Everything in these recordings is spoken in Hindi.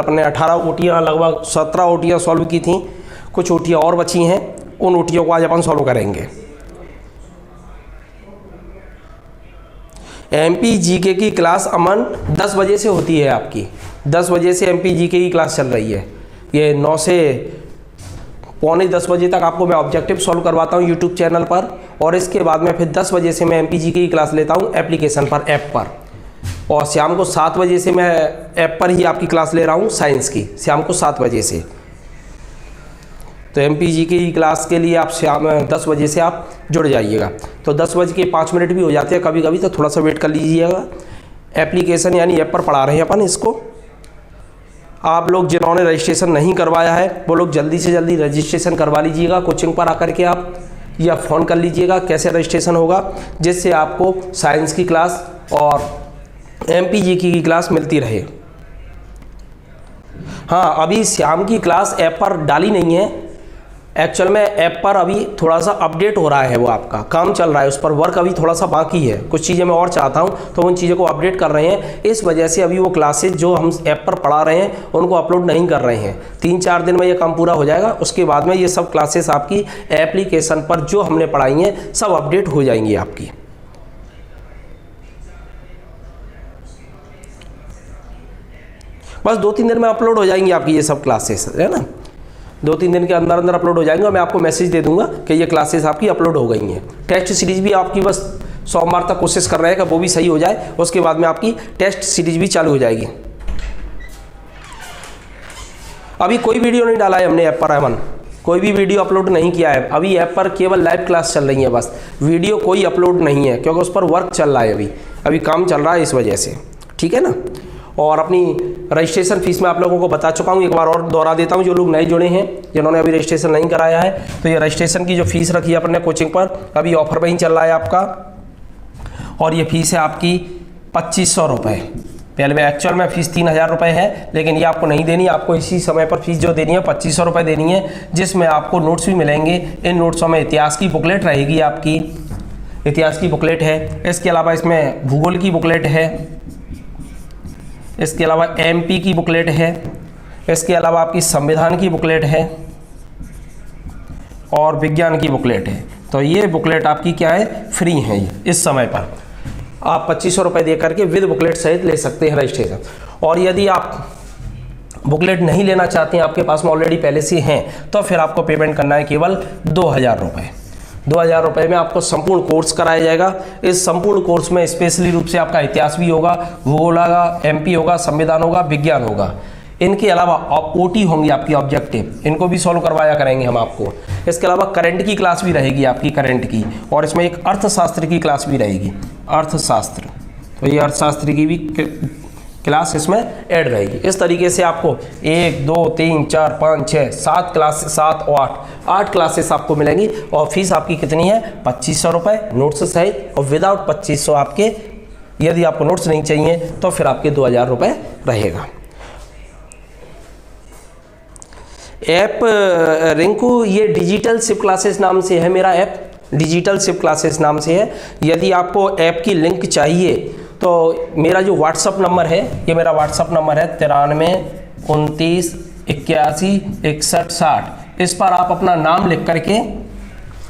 अपने 18 ओटियाँ, लगभग 17 ओटियाँ सॉल्व की थी, कुछ ओटियाँ और बची हैं, उन ओटियों को आज अपन सॉल्व करेंगे। एमपी जीके की क्लास अमन 10 बजे से होती है आपकी, 10 बजे से एमपी जीके की क्लास चल रही है। ये 9 से पौने 10 बजे तक आपको मैं ऑब्जेक्टिव सॉल्व करवाता हूँ यूट्यूब चैनल पर, और इसके बाद में फिर 10 बजे से मैं एमपी जीके की क्लास लेता हूँ एप्लीकेशन पर, ऐप पर, और शाम को 7 बजे से मैं ऐप पर ही आपकी क्लास ले रहा हूँ साइंस की, शाम को 7 बजे से। तो एमपी जीके की क्लास के लिए आप शाम 10 बजे से आप जुड़ जाइएगा। तो 10:05 भी हो जाते हैं कभी कभी, तो थोड़ा सा वेट कर लीजिएगा। एप्लीकेशन यानी ऐप पर पढ़ा रहे हैं अपन इसको। आप लोग जिन्होंने रजिस्ट्रेशन नहीं करवाया है वो लोग जल्दी से जल्दी रजिस्ट्रेशन करवा लीजिएगा कोचिंग पर आकर के आप, या फ़ोन कर लीजिएगा कैसे रजिस्ट्रेशन होगा, जिससे आपको साइंस की क्लास और एमपी जीके की क्लास मिलती रहे। हाँ, अभी शाम की क्लास ऐप पर डाली नहीं है, एक्चुअल में ऐप पर अभी थोड़ा सा अपडेट हो रहा है, वो आपका काम चल रहा है, उस पर वर्क अभी थोड़ा सा बाकी है, कुछ चीज़ें मैं और चाहता हूँ, तो उन चीज़ों को अपडेट कर रहे हैं। इस वजह से अभी वो क्लासेज जो हम ऐप पर पढ़ा रहे हैं उनको अपलोड नहीं कर रहे हैं। 3-4 दिन में ये काम पूरा हो जाएगा, उसके बाद में ये सब क्लासेस आपकी एप्लीकेशन पर जो हमने पढ़ाई हैं सब अपडेट हो जाएंगी आपकी। बस 2-3 दिन में अपलोड हो जाएंगी आपकी ये सब क्लासेस, है ना, 2-3 दिन के अंदर अंदर अपलोड हो जाएंगे। मैं आपको मैसेज दे दूंगा कि ये क्लासेस आपकी अपलोड हो गई हैं। टेस्ट सीरीज भी आपकी बस सोमवार तक कोशिश कर रहे हैं कि वो भी सही हो जाए, उसके बाद में आपकी टेस्ट सीरीज भी चालू हो जाएगी। अभी कोई वीडियो नहीं डाला है हमने ऐप पर, अमन कोई भी वीडियो अपलोड नहीं किया है अभी। ऐप पर केवल लाइव क्लास चल रही है बस, वीडियो कोई अपलोड नहीं है, क्योंकि उस पर वर्क चल रहा है, अभी काम चल रहा है इस वजह से, ठीक है ना। और अपनी रजिस्ट्रेशन फीस मैं आप लोगों को बता चुका हूँ, एक बार और दोहरा देता हूँ। जो लोग नए जुड़े हैं, जिन्होंने अभी रजिस्ट्रेशन नहीं कराया है, तो ये रजिस्ट्रेशन की जो फीस रखी है अपने कोचिंग पर, अभी ऑफर पे ही चल रहा है आपका, और ये फीस है आपकी 2500 रुपये। पहले में एक्चुअल में फीस 3000 रुपये है, लेकिन ये आपको नहीं देनी, आपको इसी समय पर फीस जो देनी है 2500 रुपये देनी है, जिसमें आपको नोट्स भी मिलेंगे। इन नोट्सों में इतिहास की बुकलेट रहेगी आपकी, इतिहास की बुकलेट है, इसके अलावा इसमें भूगोल की बुकलेट है, इसके अलावा एमपी की बुकलेट है, इसके अलावा आपकी संविधान की बुकलेट है और विज्ञान की बुकलेट है। तो ये बुकलेट आपकी क्या है, फ्री है। ये इस समय पर आप 2500 रुपये दे करके विद बुकलेट सहित ले सकते हैं रजिस्ट्रेशन। और यदि आप बुकलेट नहीं लेना चाहते हैं, आपके पास में ऑलरेडी पहले से हैं, तो फिर आपको पेमेंट करना है केवल 2000 रुपये। 2000 रुपये में आपको संपूर्ण कोर्स कराया जाएगा। इस संपूर्ण कोर्स में स्पेशली रूप से आपका इतिहास भी होगा, भूगोल होगा, एमपी होगा, संविधान होगा, विज्ञान होगा। इनके अलावा ओटी होंगी आपकी ऑब्जेक्टिव, इनको भी सॉल्व करवाया करेंगे हम आपको। इसके अलावा करंट की क्लास भी रहेगी आपकी, करंट की, और इसमें एक अर्थशास्त्र की क्लास भी रहेगी, अर्थशास्त्र। तो ये अर्थशास्त्र की भी क्लास इसमें ऐड रहेगी। इस तरीके से आपको 1, 2, 3, 4, 5, 6, 7 क्लास, 7 और 8 क्लासेस आपको मिलेंगी। और फीस आपकी कितनी है, 2500 रुपये नोट्स सहित, और विदाउट 2500 आपके, यदि आपको नोट्स नहीं चाहिए तो फिर आपके 2000 रुपये रहेगा। ऐप रिंकू, ये डिजिटल शिफ्ट क्लासेस नाम से है मेरा ऐप, डिजिटल शिफ्ट क्लासेस नाम से है। यदि आपको ऐप की लिंक चाहिए तो मेरा जो व्हाट्सअप नंबर है, ये मेरा व्हाट्सअप नंबर है 93 29 81 61 60। इस पर आप अपना नाम लिख करके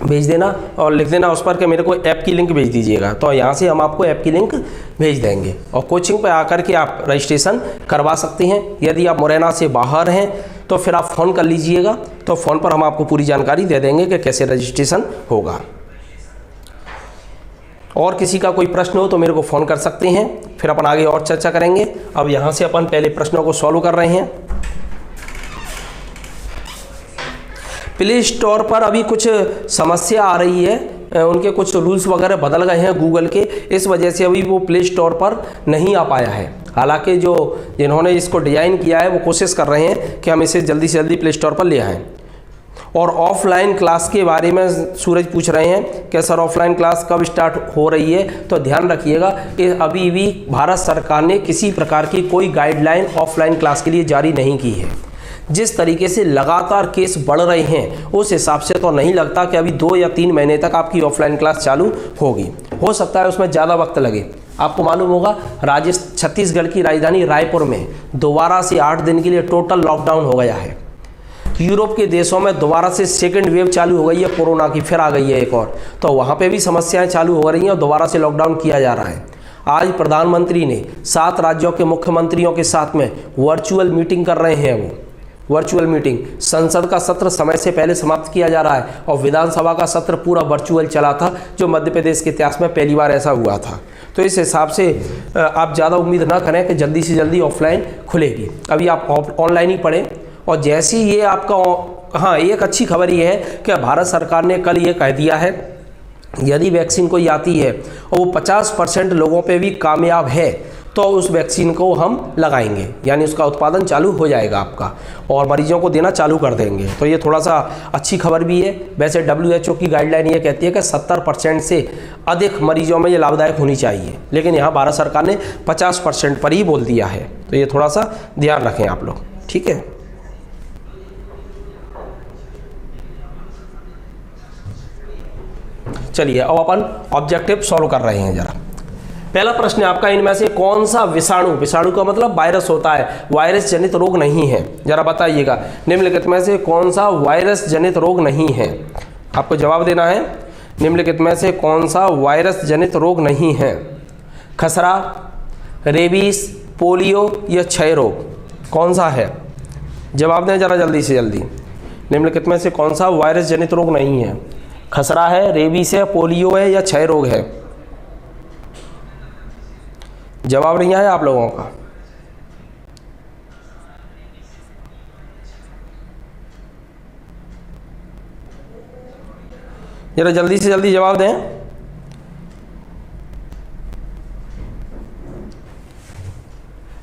भेज देना और लिख देना उस पर कि मेरे को ऐप की लिंक भेज दीजिएगा, तो यहाँ से हम आपको ऐप की लिंक भेज देंगे और कोचिंग पे आकर के आप रजिस्ट्रेशन करवा सकते हैं। यदि आप मुरैना से बाहर हैं तो फिर आप फ़ोन कर लीजिएगा, तो फ़ोन पर हम आपको पूरी जानकारी दे देंगे कि कैसे रजिस्ट्रेशन होगा। और किसी का कोई प्रश्न हो तो मेरे को फ़ोन कर सकते हैं, फिर अपन आगे और चर्चा करेंगे। अब यहाँ से अपन पहले प्रश्नों को सॉल्व कर रहे हैं। प्ले स्टोर पर अभी कुछ समस्या आ रही है, उनके कुछ रूल्स वगैरह बदल गए हैं गूगल के, इस वजह से अभी वो प्ले स्टोर पर नहीं आ पाया है। हालांकि जिन्होंने इसको डिज़ाइन किया है वो कोशिश कर रहे हैं कि हम इसे जल्दी से जल्दी प्ले स्टोर पर ले आएँ। और ऑफलाइन क्लास के बारे में सूरज पूछ रहे हैं कि सर ऑफलाइन क्लास कब स्टार्ट हो रही है, तो ध्यान रखिएगा अभी भी भारत सरकार ने किसी प्रकार की कोई गाइडलाइन ऑफलाइन क्लास के लिए जारी नहीं की है। जिस तरीके से लगातार केस बढ़ रहे हैं उस हिसाब से तो नहीं लगता कि अभी 2 या 3 महीने तक आपकी ऑफलाइन क्लास चालू होगी। हो सकता है उसमें ज़्यादा वक्त लगे, आपको मालूम होगा छत्तीसगढ़ की राजधानी रायपुर में दोबारा से 8 दिन के लिए टोटल लॉकडाउन हो गया है। यूरोप के देशों में दोबारा से सेकेंड वेव चालू हो गई है कोरोना की, फिर आ गई है एक और, तो वहाँ पे भी समस्याएं चालू हो रही हैं और दोबारा से लॉकडाउन किया जा रहा है। आज प्रधानमंत्री ने 7 राज्यों के मुख्यमंत्रियों के साथ में वर्चुअल मीटिंग कर रहे हैं। वो वर्चुअल मीटिंग, संसद का सत्र समय से पहले समाप्त किया जा रहा है और विधानसभा का सत्र पूरा वर्चुअल चला था, जो मध्य प्रदेश के इतिहास में पहली बार ऐसा हुआ था। तो इस हिसाब से आप ज़्यादा उम्मीद ना करें कि जल्दी से जल्दी ऑफलाइन खुलेगी, अभी आप ऑनलाइन ही पढ़ें। और जैसी ये आपका, हाँ एक अच्छी खबर ये है कि भारत सरकार ने कल ये कह दिया है, यदि वैक्सीन कोई आती है और वो 50% लोगों पे भी कामयाब है तो उस वैक्सीन को हम लगाएंगे, यानी उसका उत्पादन चालू हो जाएगा आपका और मरीजों को देना चालू कर देंगे। तो ये थोड़ा सा अच्छी खबर भी है। वैसे WHO की गाइडलाइन ये कहती है कि 70% से अधिक मरीजों में ये लाभदायक होनी चाहिए, लेकिन यहाँ भारत सरकार ने 50% पर ही बोल दिया है। तो ये थोड़ा सा ध्यान रखें आप लोग, ठीक है। चलिए अब अपन ऑब्जेक्टिव सॉल्व कर रहे हैं जरा। पहला प्रश्न है आपका, इनमें से कौन सा विषाणु, विषाणु का मतलब वायरस होता है, वायरस जनित रोग नहीं है, जरा बताइएगा। निम्नलिखित में से कौन सा वायरस जनित रोग नहीं है, आपको जवाब देना है। निम्नलिखित में से कौन सा वायरस जनित रोग नहीं है? खसरा, रेबीज, पोलियो या क्षय रोग, कौन सा है? जवाब दें जरा जल्दी से जल्दी। निम्नलिखित में से कौन सा वायरस जनित रोग नहीं है? खसरा है, रेबीज है, पोलियो है या क्षय रोग है? जवाब नहीं आया आप लोगों का? जरा जल्दी से जल्दी जवाब दें।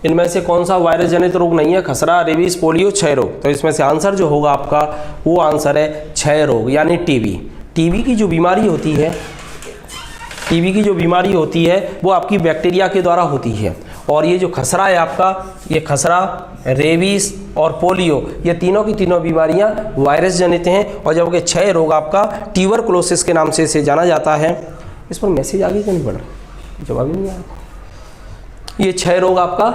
इनमें से कौन सा वायरस जनित रोग नहीं है? खसरा, रेबीज, पोलियो, क्षय रोग। तो इसमें से आंसर जो होगा आपका वो आंसर है क्षय रोग, यानी टीबी। टीबी की जो बीमारी होती है, टीबी की जो बीमारी होती है वो आपकी बैक्टीरिया के द्वारा होती है। और ये जो खसरा है आपका, ये खसरा, रेबीज और पोलियो, ये तीनों की तीनों बीमारियां वायरस जनित हैं। और जबकि क्षय रोग आपका ट्यूबरकुलोसिस के नाम से इसे जाना जाता है। इस पर मैसेज आगे क्यों नहीं बढ़ रहा? जवाब ही नहीं आया। ये क्षय रोग आपका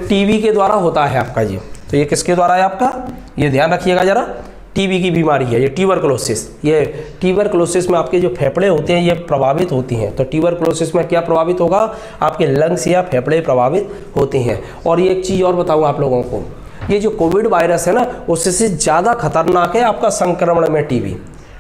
टीबी के द्वारा होता है आपका जी। तो ये किसके द्वारा है आपका? ये ध्यान रखिएगा जरा, टीबी की बीमारी है ये ट्यूबरकुलोसिस। ये ट्यूबरकुलोसिस में आपके जो फेफड़े होते हैं ये प्रभावित होती हैं। तो ट्यूबरकुलोसिस में क्या प्रभावित होगा? आपके लंग्स या फेफड़े प्रभावित होते हैं। और ये एक चीज़ और बताऊँ आप लोगों को, ये जो कोविड वायरस है ना, उससे ज़्यादा खतरनाक है आपका संक्रमण में टीबी।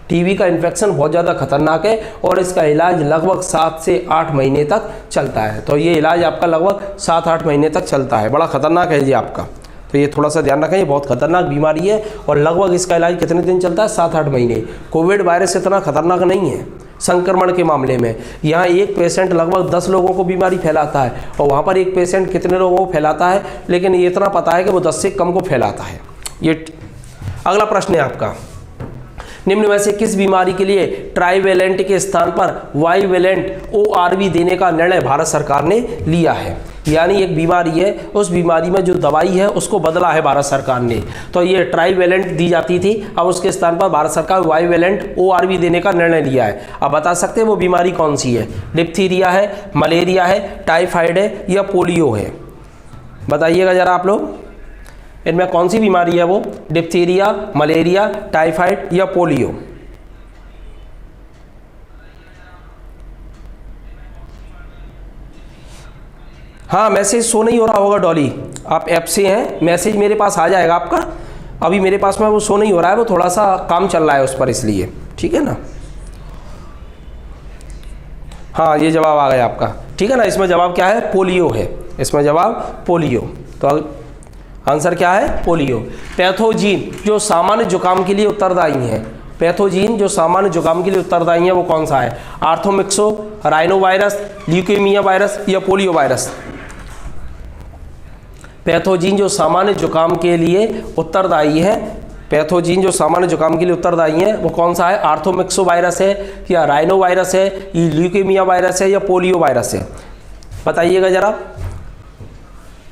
टीबी का इन्फेक्शन बहुत ज़्यादा खतरनाक है और इसका इलाज लगभग 7 से 8 महीने तक चलता है। तो ये इलाज आपका लगभग 7-8 महीने तक चलता है, बड़ा खतरनाक है जी आपका। तो ये थोड़ा सा ध्यान रखें, ये बहुत खतरनाक बीमारी है और लगभग इसका इलाज कितने दिन चलता है? 7-8 महीने। कोविड वायरस इतना खतरनाक नहीं है संक्रमण के मामले में। यहाँ एक पेशेंट लगभग 10 लोगों को बीमारी फैलाता है और वहाँ पर एक पेशेंट कितने लोगों को फैलाता है, लेकिन ये इतना पता है कि वो 10 से कम को फैलाता है। ये अगला प्रश्न है आपका, निम्न में से किस बीमारी के लिए ट्राइवेलेंट के स्थान पर वाइवेलेंट ORV देने का निर्णय भारत सरकार ने लिया है? यानी एक बीमारी है, उस बीमारी में जो दवाई है उसको बदला है भारत सरकार ने। तो ये ट्राइवेलेंट दी जाती थी, अब उसके स्थान पर भारत सरकार वाइवेलेंट ORV देने का निर्णय लिया है। अब बता सकते हैं वो बीमारी कौन सी है? डिप्थीरिया है, मलेरिया है, टाइफाइड है या पोलियो है? बताइएगा जरा आप लोग, इनमें कौन सी बीमारी है वो? डिप्थीरिया, मलेरिया, टाइफाइड या पोलियो? हाँ, मैसेज शो नहीं हो रहा होगा डॉली, आप ऐप से हैं, मैसेज मेरे पास आ जाएगा आपका। अभी मेरे पास में वो शो नहीं हो रहा है, वो थोड़ा सा काम चल रहा है उस पर, इसलिए। ठीक है ना? हाँ, ये जवाब आ गया आपका। ठीक है ना? इसमें जवाब क्या है? पोलियो है। इसमें जवाब पोलियो। तो आंसर क्या है? पोलियो। पैथोजीन जो सामान्य जुकाम के लिए उत्तरदायी है, पैथोजीन जो सामान्य जुकाम के लिए उत्तरदायी है वो कौन सा है? आर्थोमिक्सो, राइनो वायरस, ल्यूकेमिया वायरस या पोलियो वायरस? पैथोजीन जो सामान्य जुकाम के लिए उत्तरदायी है, पैथोजीन जो सामान्य जुकाम के लिए उत्तरदायी है वो कौन सा है? आर्थोमिक्सो वायरस है या राइनो वायरस है, ल्यूकेमिया वायरस है या पोलियो वायरस है? बताइएगा जरा।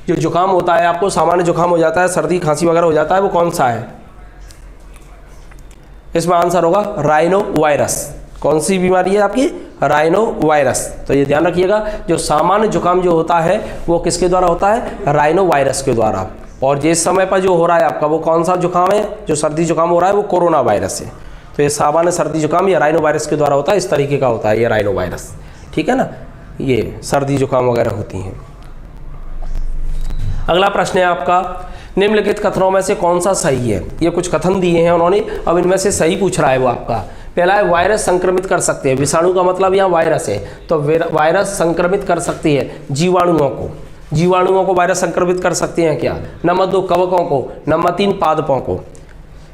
जो जुकाम होता है, आपको सामान्य जुकाम हो जाता है, सर्दी खांसी वगैरह हो जाता है, वो कौन सा है? इसमें आंसर होगा राइनो वायरस। कौन सी बीमारी है आपकी? Rhino virus. तो ये ध्यान रखिएगा, जो सामान्य जुकाम जो होता है वो किसके द्वारा होता है? राइनो वायरस के द्वारा। और जिस समय पर जो हो रहा है आपका वो कौन सा जुकाम है? जो सर्दी जुकाम हो रहा है वो कोरोना वायरस है। तो ये सामान्य सर्दी जुकाम ये राइनो वायरस के द्वारा होता है, इस तरीके का होता है ये राइनो वायरस, ठीक है ना। ये सर्दी जुकाम वगैरह होती हैं। अगला प्रश्न है आपका, निम्नलिखित कथनों में से कौन सा सही है? ये कुछ कथन दिए हैं उन्होंने, अब इनमें से सही पूछ रहा है वो आपका। पहला है वायरस संक्रमित कर सकते हैं, विषाणु का मतलब यहाँ वायरस है, तो वायरस संक्रमित कर सकती है जीवाणुओं को। जीवाणुओं को वायरस संक्रमित कर सकते हैं क्या? नंबर 2 कवकों को, नंबर 3 पादपों को,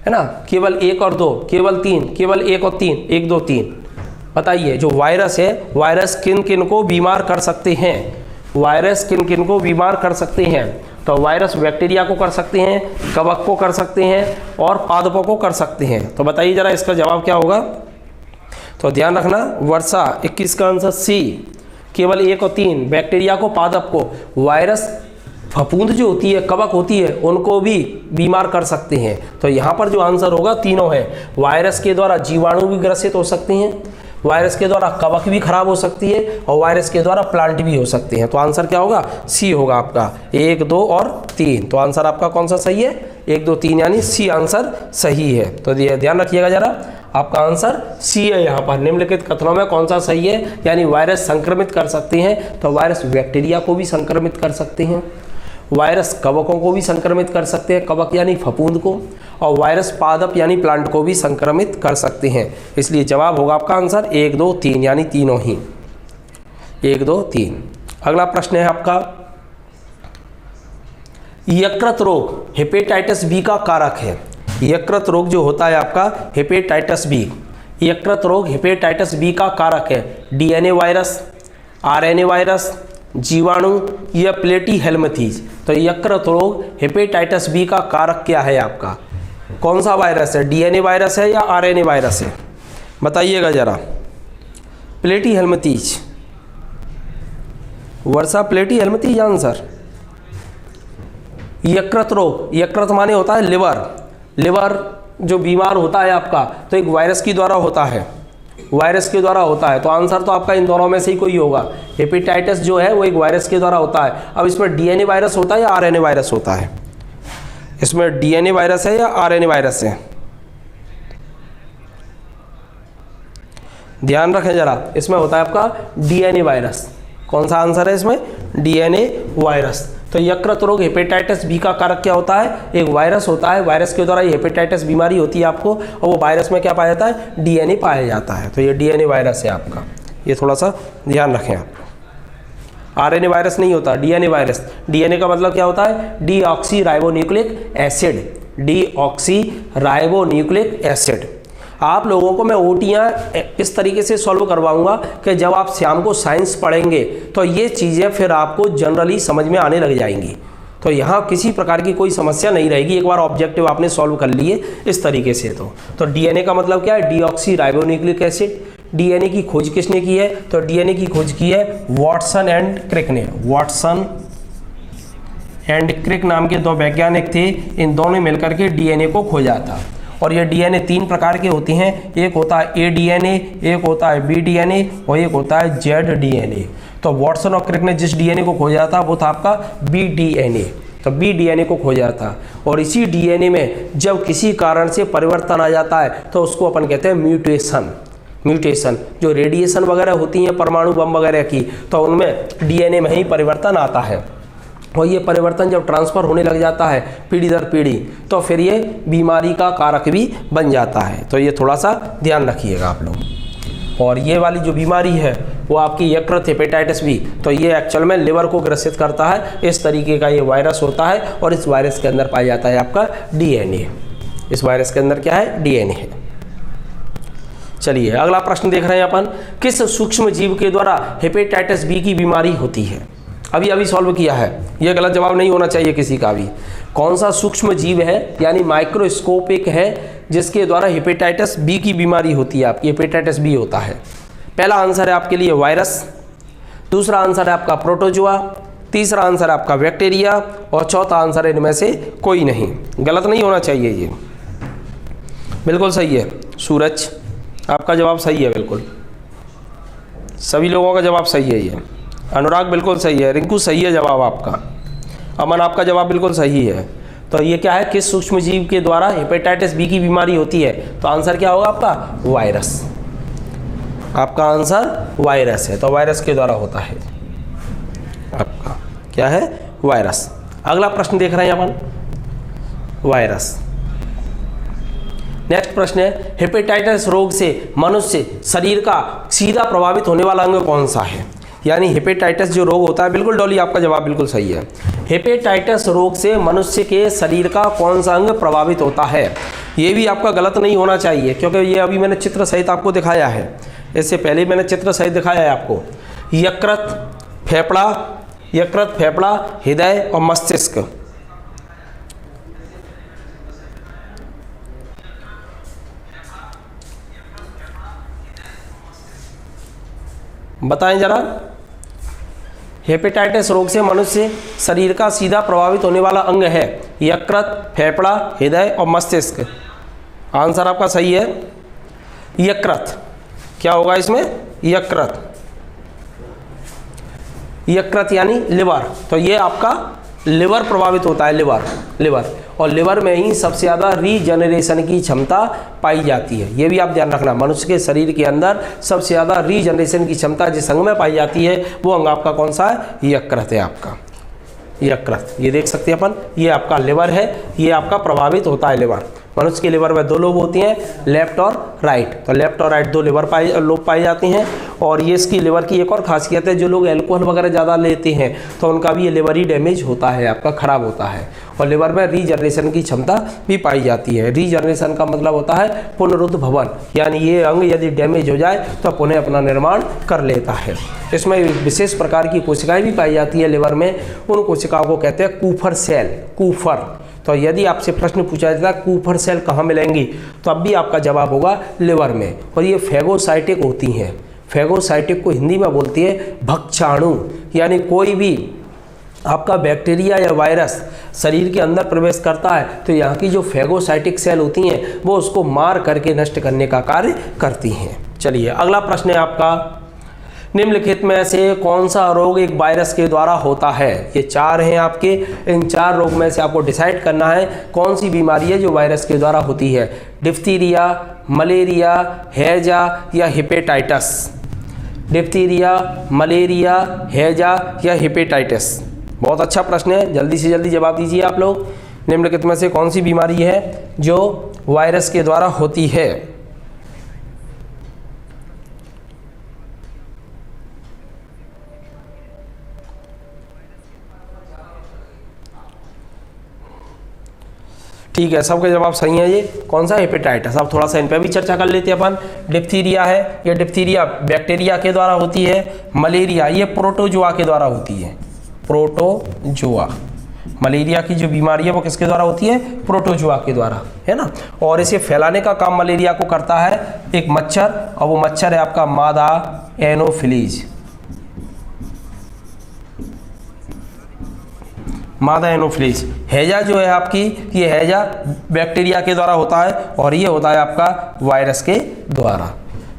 है ना। केवल 1 और 2, केवल 3, केवल 1 और 3, 1 2 3। बताइए जो वायरस है, वायरस किन किन को बीमार कर सकते हैं? वायरस किन किन को बीमार कर सकते हैं? तो वायरस बैक्टीरिया को कर सकते हैं, कवक को कर सकते हैं और पादपों को कर सकते हैं। तो बताइए जरा इसका जवाब क्या होगा? तो ध्यान रखना, वर्षा 21 का आंसर सी, केवल 1 और 3, बैक्टीरिया को, पादप को। वायरस फफूंद जो होती है, कवक होती है, उनको भी बीमार कर सकते हैं। तो यहाँ पर जो आंसर होगा तीनों है। वायरस के द्वारा जीवाणु भी ग्रसित हो सकते हैं, वायरस के द्वारा कवक भी खराब हो सकती है और वायरस के द्वारा प्लांट भी हो सकते हैं। तो आंसर क्या होगा? सी होगा आपका, 1 2 और 3। तो आंसर आपका कौन सा सही है? 1 2 3 यानी सी आंसर सही है। तो ध्यान रखिएगा जरा, आपका आंसर सी है। यहाँ पर निम्नलिखित कथनों में कौन सा सही है? यानी वायरस संक्रमित कर सकते हैं, तो वायरस बैक्टीरिया को भी संक्रमित कर सकते हैं, वायरस कवकों को भी संक्रमित कर सकते हैं, कवक यानी फफूंद को, और वायरस पादप यानी प्लांट को भी संक्रमित कर सकते हैं। इसलिए जवाब होगा आपका आंसर 1 2 3 यानी तीनों ही, 1 2 3। अगला प्रश्न है आपका, यकृत रोग हेपेटाइटिस बी का कारक है। यकृत रोग जो होता है आपका हेपेटाइटिस बी, यकृत रोग हेपेटाइटिस बी का कारक है डीएनए वायरस, आरएनए वायरस, जीवाणु या प्लेटीहेल्मिंथेस। तो यकृत रोग हेपेटाइटिस बी का कारक क्या है आपका? कौन सा वायरस है? डीएनए वायरस है या आरएनए वायरस है? बताइएगा जरा। प्लेटीहेल्मिंथेस, वर्षा प्लेटीहेल्मिंथेस आंसर। यकृत रोग, यकृत माने होता है लिवर, लिवर जो बीमार होता है आपका तो एक वायरस के द्वारा होता है, वायरस के द्वारा होता है। तो आंसर तो आपका इन दोनों में से ही कोई होगा। हेपेटाइटिस जो है वो एक वायरस के द्वारा होता है। अब इसमें डीएनए वायरस होता है या आरएनए वायरस होता है? इसमें डीएनए वायरस है या आरएनए वायरस है? ध्यान रखें जरा, इसमें होता है आपका डीएनए वायरस। कौन सा आंसर है इसमें? DNA virus. तो यकृत रोग हेपेटाइटिस बी का कारक क्या होता है? एक वायरस होता है, वायरस के द्वारा ये हेपेटाइटिस बीमारी होती है आपको, और वो वायरस में क्या पाया जाता है? डीएनए पाया जाता है। तो ये डीएनए वायरस है आपका, ये थोड़ा सा ध्यान रखें आप। आरएनए वायरस नहीं होता, डीएनए वायरस। डीएनए का मतलब क्या होता है? Deoxy ribonucleic acid, deoxy ribonucleic acid. आप लोगों को मैं ओटियाँ इस तरीके से सॉल्व करवाऊंगा कि जब आप शाम को साइंस पढ़ेंगे तो ये चीज़ें फिर आपको जनरली समझ में आने लग जाएंगी। तो यहाँ किसी प्रकार की कोई समस्या नहीं रहेगी, एक बार ऑब्जेक्टिव आपने सॉल्व कर लिए इस तरीके से। तो डीएनए का मतलब क्या है? Deoxy ribonucleic acid. डीएनए की खोज किसने की है? तो डीएनए की खोज की है वाटसन एंड क्रिक ने। वाटसन एंड क्रिक नाम के 2 वैज्ञानिक थे, इन दोनों मिलकर के डीएनए को खोजा था। और ये डीएनए 3 प्रकार के होते हैं, एक होता है ए डीएनए, एक होता है बी डीएनए और एक होता है जेड डीएनए। तो वाटसन और क्रिक ने जिस डीएनए को खोजा था वो था आपका बी डीएनए। तो बी डीएनए को खोजा था, और इसी डीएनए में जब किसी कारण से परिवर्तन आ जाता है तो उसको अपन कहते हैं म्यूटेशन। म्यूटेशन जो रेडिएशन वगैरह होती हैं परमाणु बम वगैरह की, तो उनमें डीएनए में ही परिवर्तन आता है, और ये परिवर्तन जब ट्रांसफ़र होने लग जाता है पीढ़ी दर पीढ़ी तो फिर ये बीमारी का कारक भी बन जाता है। तो ये थोड़ा सा ध्यान रखिएगा आप लोग। और ये वाली जो बीमारी है वो आपकी यकृत हेपेटाइटिस बी, तो ये एक्चुअल में लिवर को ग्रसित करता है। इस तरीके का ये वायरस होता है और इस वायरस के अंदर पाया जाता है आपका डीएनए। इस वायरस के अंदर क्या है? डीएनए है। चलिए अगला प्रश्न देख रहे हैं अपन, किस सूक्ष्म जीव के द्वारा हेपेटाइटिस बी की बीमारी होती है? अभी सॉल्व किया है, यह गलत जवाब नहीं होना चाहिए किसी का भी। कौन सा सूक्ष्म जीव है यानी माइक्रोस्कोपिक है जिसके द्वारा हेपेटाइटिस बी की बीमारी होती है आपकी? हेपेटाइटिस बी होता है। पहला आंसर है आपके लिए वायरस, दूसरा आंसर है आपका प्रोटोजोआ, तीसरा आंसर है आपका बैक्टीरिया और चौथा आंसर है इनमें से कोई नहीं। गलत नहीं होना चाहिए, ये बिल्कुल सही है। सूरज, आपका जवाब सही है, बिल्कुल सभी लोगों का जवाब सही है। ये अनुराग बिल्कुल सही है, रिंकू सही है जवाब आपका, अमन आपका जवाब बिल्कुल सही है। तो ये क्या है, किस सूक्ष्म जीव के द्वारा हेपेटाइटिस बी की बीमारी होती है? तो आंसर क्या होगा आपका? वायरस। आपका आंसर वायरस है, तो वायरस के द्वारा होता है। आपका क्या है? वायरस। अगला प्रश्न देख रहे हैं अपन, वायरस। नेक्स्ट प्रश्न है, हेपेटाइटिस रोग से मनुष्य शरीर का सीधा प्रभावित होने वाला अंग कौन सा है? यानी हेपेटाइटिस जो रोग होता है, बिल्कुल डॉली आपका जवाब बिल्कुल सही है। हेपेटाइटिस रोग से मनुष्य के शरीर का कौन सा अंग प्रभावित होता है? ये भी आपका गलत नहीं होना चाहिए, क्योंकि ये अभी मैंने चित्र सहित आपको दिखाया है, इससे पहले मैंने चित्र सहित दिखाया है आपको। यकृत, फेफड़ा, हृदय और मस्तिष्क। बताएं जरा, हेपेटाइटिस रोग से मनुष्य शरीर का सीधा प्रभावित होने वाला अंग है यकृत, फेफड़ा, हृदय और मस्तिष्क। आंसर आपका सही है यकृत। क्या होगा इसमें? यकृत यानी लिवर। तो ये आपका लिवर प्रभावित होता है, लिवर। और लिवर में ही सबसे ज़्यादा रीजनरेशन की क्षमता पाई जाती है। ये भी आप ध्यान रखना, मनुष्य के शरीर के अंदर सबसे ज़्यादा रीजनरेशन की क्षमता जिस अंग में पाई जाती है वो अंग आपका कौन सा है? यकृत है आपका, यकृत। ये देख सकते हैं अपन, ये आपका लिवर है, ये आपका प्रभावित होता है लिवर। मनुष्य के लिवर में दो लोब होती हैं, लेफ्ट और राइट। तो लेफ्ट और राइट दो लोब पाई जाती हैं। और ये इसकी लिवर की एक और खासियत है, जो लोग अल्कोहल वगैरह ज़्यादा लेते हैं तो उनका भी ये लिवर ही डैमेज होता है, आपका ख़राब होता है। और लिवर में रीजनरेशन की क्षमता भी पाई जाती है। रीजनरेशन का मतलब होता है पुनरुद्भवन, यानी ये अंग यदि डैमेज हो जाए तो पुनः अपना निर्माण कर लेता है। इसमें विशेष प्रकार की कोशिकाएँ भी पाई जाती है लिवर में, उन कोशिकाओं को कहते हैं कूफर सेल, कूफर। तो यदि आपसे प्रश्न पूछा जाता है कूफर सेल कहाँ मिलेंगी, तो अब भी आपका जवाब होगा लिवर में। और ये फैगोसाइटिक होती हैं। फैगोसाइटिक को हिंदी में बोलती है भक्षाणु, यानी कोई भी आपका बैक्टीरिया या वायरस शरीर के अंदर प्रवेश करता है तो यहाँ की जो फैगोसाइटिक सेल होती हैं वो उसको मार करके नष्ट करने का कार्य करती हैं। चलिए अगला प्रश्न है आपका, निम्नलिखित में से कौन सा रोग एक वायरस के द्वारा होता है? ये चार हैं आपके, इन चार रोग में से आपको डिसाइड करना है कौन सी बीमारी है जो वायरस के द्वारा होती है। डिप्थीरिया, मलेरिया, हैजा या हेपेटाइटिस। डिप्थीरिया, मलेरिया, हैजा या हेपेटाइटिस। बहुत अच्छा प्रश्न है, जल्दी से जल्दी जवाब दीजिए आप लोग। निम्नलिखित में से कौन सी बीमारी है जो वायरस के द्वारा होती है? ठीक है, सबके जवाब सही है। ये कौन सा? हेपेटाइटिस। अब थोड़ा सा इन पर भी चर्चा कर लेते हैं अपन। डिप्थीरिया है, ये डिप्थीरिया बैक्टीरिया के द्वारा होती है। मलेरिया ये प्रोटोजोआ के द्वारा होती है, प्रोटोजोआ। मलेरिया की जो बीमारी है वो किसके द्वारा होती है? प्रोटोजोआ के द्वारा, है ना। और इसे फैलाने का काम मलेरिया को करता है एक मच्छर, और वो मच्छर है आपका मादा एनोफिलीज। मादा एनोफिलीज। हैजा जो है आपकी, ये हैजा बैक्टीरिया के द्वारा होता है और ये होता है आपका वायरस के द्वारा।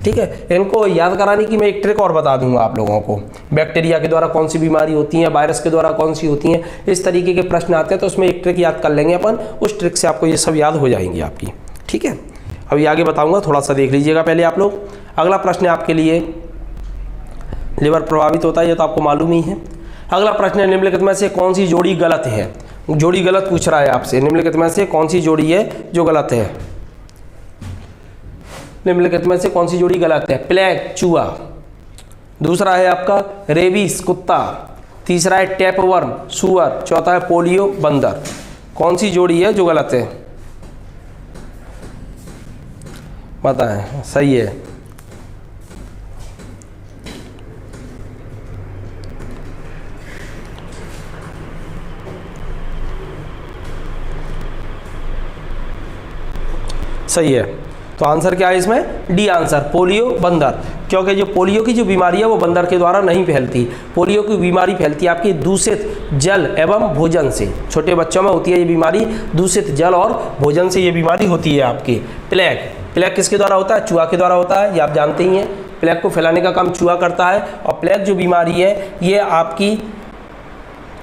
ठीक है, इनको याद कराने की मैं एक ट्रिक और बता दूंगा आप लोगों को। बैक्टीरिया के द्वारा कौन सी बीमारी होती है, वायरस के द्वारा कौन सी होती हैं, इस तरीके के प्रश्न आते हैं तो उसमें एक ट्रिक याद कर लेंगे अपन, उस ट्रिक से आपको ये सब याद हो जाएंगी आपकी। ठीक है, अभी आगे बताऊंगा, थोड़ा सा देख लीजिएगा पहले आप लोग। अगला प्रश्न है आपके लिए, लिवर प्रभावित होता है, ये तो आपको मालूम ही है। अगला प्रश्न है, निम्नलिखित में से कौन सी जोड़ी गलत है? जोड़ी गलत पूछ रहा है आपसे। निम्नलिखित में से कौन सी जोड़ी है जो गलत है? निम्नलिखित में से कौन सी जोड़ी गलत है? प्लेग चूहा, दूसरा है आपका रेबीज कुत्ता, तीसरा है टैपवर्म सूअर, चौथा है पोलियो बंदर। कौन सी जोड़ी है जो गलत है? बताएं। सही है, सही है। तो आंसर क्या है इसमें? डी आंसर, पोलियो बंदर। क्योंकि जो पोलियो की जो बीमारी है वो बंदर के द्वारा नहीं फैलती। पोलियो की बीमारी फैलती है आपकी दूषित जल एवं भोजन से। छोटे बच्चों में होती है ये बीमारी, दूषित जल और भोजन से ये बीमारी होती है आपकी। प्लेग प्लेग किसके द्वारा होता है? चूहा के द्वारा होता है, ये आप जानते ही हैं। प्लेग को फैलाने का काम चूहा करता है। और प्लेग जो बीमारी है ये आपकी,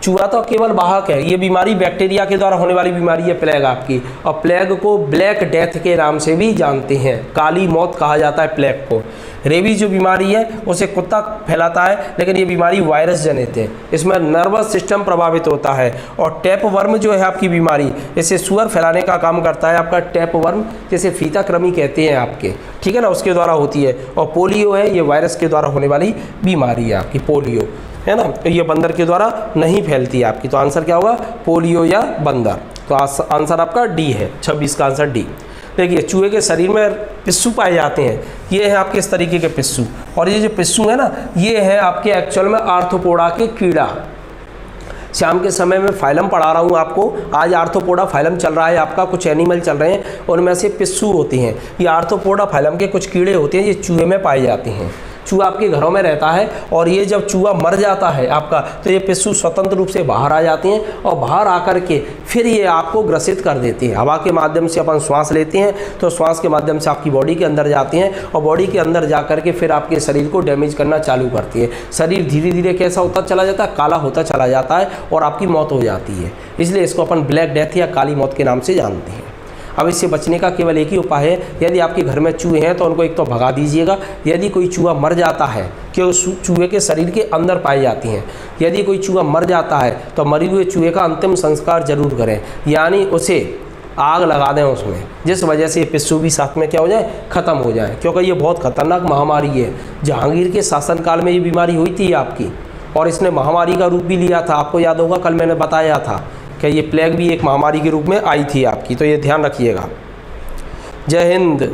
चूहा तो केवल वाहक है, ये बीमारी बैक्टीरिया के द्वारा होने वाली बीमारी है प्लेग आपकी। और प्लेग को ब्लैक डेथ के नाम से भी जानते हैं, काली मौत कहा जाता है प्लेग को। रेबीज जो बीमारी है उसे कुत्ता फैलाता है, लेकिन ये बीमारी वायरस जनित है, इसमें नर्वस सिस्टम प्रभावित होता है। और टैपवर्म जो है आपकी बीमारी, इसे सुअर फैलाने का काम करता है आपका टैपवर्म, जैसे फीता कृमि कहते हैं आपके, ठीक है ना, उसके द्वारा होती है। और पोलियो है, ये वायरस के द्वारा होने वाली बीमारी है आपकी, पोलियो है ना, ये बंदर के द्वारा नहीं फैलती है आपकी। तो आंसर क्या होगा? पोलियो या बंदर। तो आंसर आपका डी है, 26 का आंसर डी। देखिए चूहे के शरीर में पिस्सू पाए जाते हैं, ये है आपके इस तरीके के पिस्सू। और ये जो पिस्सू है ना, ये है आपके एक्चुअल में आर्थ्रोपोडा के कीड़ा। शाम के समय में फाइलम पढ़ा रहा हूँ आपको, आज आर्थ्रोपोडा फाइलम चल रहा है आपका, कुछ एनिमल चल रहे हैं, उनमें से पिस्सू होते हैं। ये आर्थ्रोपोडा फाइलम के कुछ कीड़े होते हैं, ये चूहे में पाए जाते हैं। चूहा आपके घरों में रहता है, और ये जब चूहा मर जाता है आपका, तो ये पिस्सू स्वतंत्र रूप से बाहर आ जाते हैं, और बाहर आकर के फिर ये आपको ग्रसित कर देते हैं। हवा के माध्यम से अपन श्वास लेते हैं, तो श्वास के माध्यम से आपकी बॉडी के अंदर जाते हैं, और बॉडी के अंदर जा कर के फिर आपके शरीर को डैमेज करना चालू करती है। शरीर धीरे धीरे कैसा होता चला जाता है? काला होता चला जाता है, और आपकी मौत हो जाती है। इसलिए इसको अपन ब्लैक डेथ या काली मौत के नाम से जानते हैं। अब इससे बचने का केवल एक ही उपाय है, यदि आपके घर में चूहे हैं तो उनको एक तो भगा दीजिएगा। यदि कोई चूहा मर जाता है, कि उस चूहे के शरीर के अंदर पाई जाती हैं, यदि कोई चूहा मर जाता है तो मरे हुए चूहे का अंतिम संस्कार जरूर करें, यानी उसे आग लगा दें उसमें, जिस वजह से पिस्सू भी साथ में क्या हो जाए? ख़त्म हो जाए, क्योंकि ये बहुत खतरनाक महामारी है। जहांगीर के शासनकाल में ये बीमारी हुई थी आपकी, और इसने महामारी का रूप भी लिया था। आपको याद होगा कल मैंने बताया था कि ये प्लेग भी एक महामारी के रूप में आई थी आपकी, तो ये ध्यान रखिएगा। जय हिंद।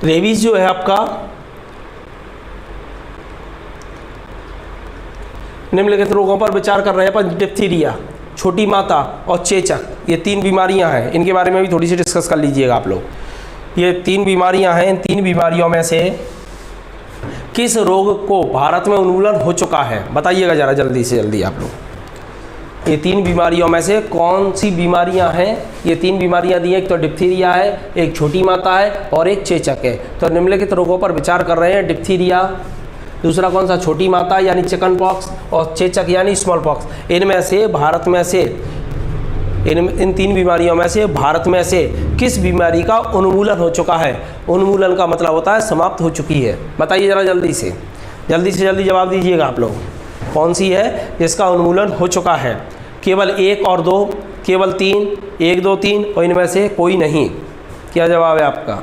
रेबीज जो है आपका निम्नलिखित रोगों पर विचार कर रहे हैं अपन। डिप्थीरिया, छोटी माता और चेचक, ये 3 बीमारियां हैं, इनके बारे में भी थोड़ी सी डिस्कस कर लीजिएगा आप लोग। ये 3 बीमारियां हैं, इन 3 बीमारियों में से किस रोग को भारत में उन्मूलन हो चुका है? बताइएगा ज़रा जल्दी से जल्दी आप लोग। ये 3 बीमारियों में से कौन सी बीमारियां हैं? ये 3 बीमारियां दी हैं, एक तो डिप्थीरिया है, एक छोटी माता है, और एक चेचक है। तो निम्नलिखित रोगों पर विचार कर रहे हैं। डिप्थीरिया, दूसरा कौन सा? छोटी माता यानी चिकन पॉक्स, और चेचक यानी स्मॉल पॉक्स। इनमें से भारत में से इन 3 बीमारियों में से भारत में से किस बीमारी का उन्मूलन हो चुका है? उन्मूलन का मतलब होता है समाप्त हो चुकी है। बताइए ज़रा जल्दी से जल्दी जवाब दीजिएगा आप लोग। कौन सी है जिसका उन्मूलन हो चुका है? केवल 1 और 2, केवल 3, 1, 2, 3, और इनमें से कोई नहीं। क्या जवाब है आपका?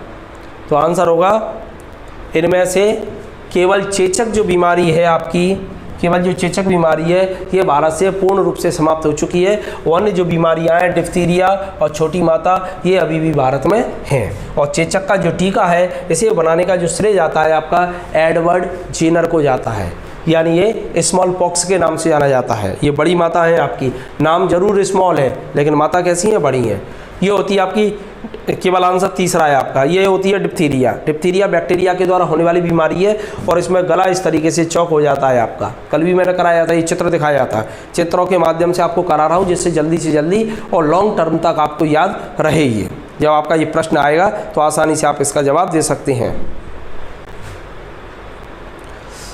तो आंसर होगा इनमें से केवल चेचक जो बीमारी है आपकी, केवल जो चेचक बीमारी है ये भारत से पूर्ण रूप से समाप्त हो चुकी है। अन्य जो बीमारियां हैं डिप्थीरिया और छोटी माता, ये अभी भी भारत में हैं। और चेचक का जो टीका है, इसे बनाने का जो श्रेय जाता है आपका एडवर्ड जेनर को जाता है, यानी ये स्मॉल पॉक्स के नाम से जाना जाता है। ये बड़ी माता है आपकी, नाम जरूर स्मॉल है लेकिन माता कैसी है? बड़ी है। ये होती है आपकी, केवल आंसर तीसरा है आपका, ये होती है डिप्थीरिया। डिप्थीरिया बैक्टीरिया के द्वारा होने वाली बीमारी है, और इसमें गला इस तरीके से चौक हो जाता है आपका। कल भी मैंने कराया था, ये चित्र दिखाया था, चित्रों के माध्यम से आपको करा रहा हूँ, जिससे जल्दी से जल्दी और लॉन्ग टर्म तक आपको याद रहे। ये जब आपका ये प्रश्न आएगा तो आसानी से आप इसका जवाब दे सकते हैं,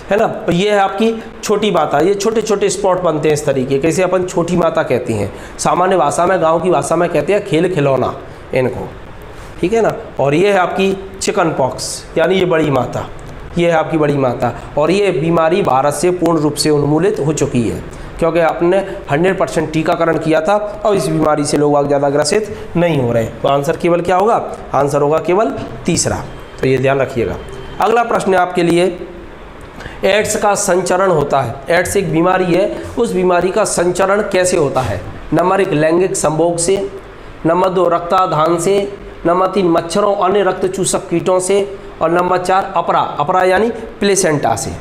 है ना। ये है आपकी छोटी माता। ये छोटे छोटे स्पॉट बनते हैं इस तरीके के, इसे अपन छोटी माता कहते हैं। सामान्य भाषा में, गांव की भाषा में कहते हैं खेल खिलौना इनको, ठीक है ना। और ये है आपकी चिकन पॉक्स, यानी ये बड़ी माता, ये है आपकी बड़ी माता। और ये बीमारी भारत से पूर्ण रूप से उन्मूलित हो चुकी है, क्योंकि आपने 100% टीकाकरण किया था, और इस बीमारी से लोग ज़्यादा ग्रसित नहीं हो रहे। तो आंसर केवल क्या होगा? आंसर होगा केवल तीसरा। तो ये ध्यान रखिएगा। अगला प्रश्न है आपके लिए, एड्स का संचरण होता है। एड्स एक बीमारी है, उस बीमारी का संचरण कैसे होता है? नंबर 1 लैंगिक संभोग से, नंबर 2 रक्ताधान से, नंबर 3 मच्छरों अन्य रक्त चूसक कीटों से, और नंबर 4 अपरा यानी प्लेसेंटा से।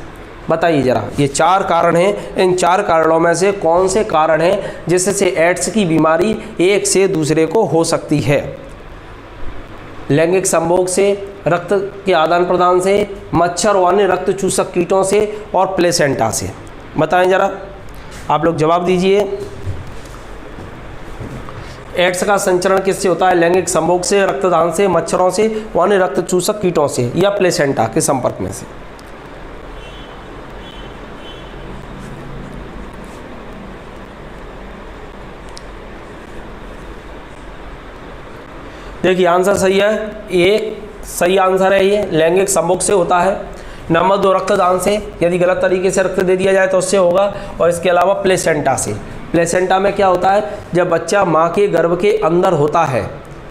बताइए जरा, ये 4 कारण हैं, इन 4 कारणों में से कौन से कारण हैं जिससे एड्स की बीमारी एक से दूसरे को हो सकती है? लैंगिक संभोग से, रक्त के आदान प्रदान से, मच्छर और अन्य रक्त चूसक कीटों से और प्लेसेंटा से। बताएं जरा, आप लोग जवाब दीजिए। एड्स का संचरण किससे होता है? लैंगिक संभोग से, रक्तदान से, मच्छरों से और अन्य रक्त चूसक कीटों से या प्लेसेंटा के संपर्क में से। देखिए आंसर सही है, एक सही आंसर है ये, लैंगिक संभोग से होता है। नंबर 2 रक्तदान से, यदि गलत तरीके से रक्त दे दिया जाए तो उससे होगा। और इसके अलावा प्लेसेंटा से। प्लेसेंटा में क्या होता है? जब बच्चा माँ के गर्भ के अंदर होता है,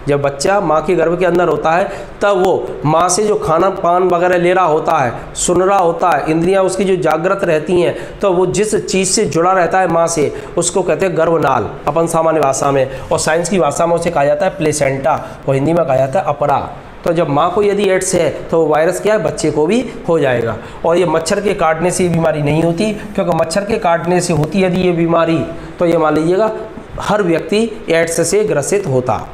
जब बच्चा माँ के गर्भ के अंदर होता है तब वो माँ से जो खाना पान वगैरह ले रहा होता है, सुन रहा होता है, इंद्रियाँ उसकी जो जागृत रहती हैं, तो वो जिस चीज़ से जुड़ा रहता है माँ से उसको कहते हैं गर्भनाल अपन सामान्य भाषा में, और साइंस की भाषा में उसे कहा जाता है प्लेसेंटा और हिंदी में कहा जाता है अपरा। तो जब माँ को यदि एड्स है तो वायरस क्या है? बच्चे को भी हो जाएगा। और ये मच्छर के काटने से ये बीमारी नहीं होती, क्योंकि मच्छर के काटने से होती यदि ये बीमारी तो ये मान लीजिएगा हर व्यक्ति एड्स से ग्रसित होता।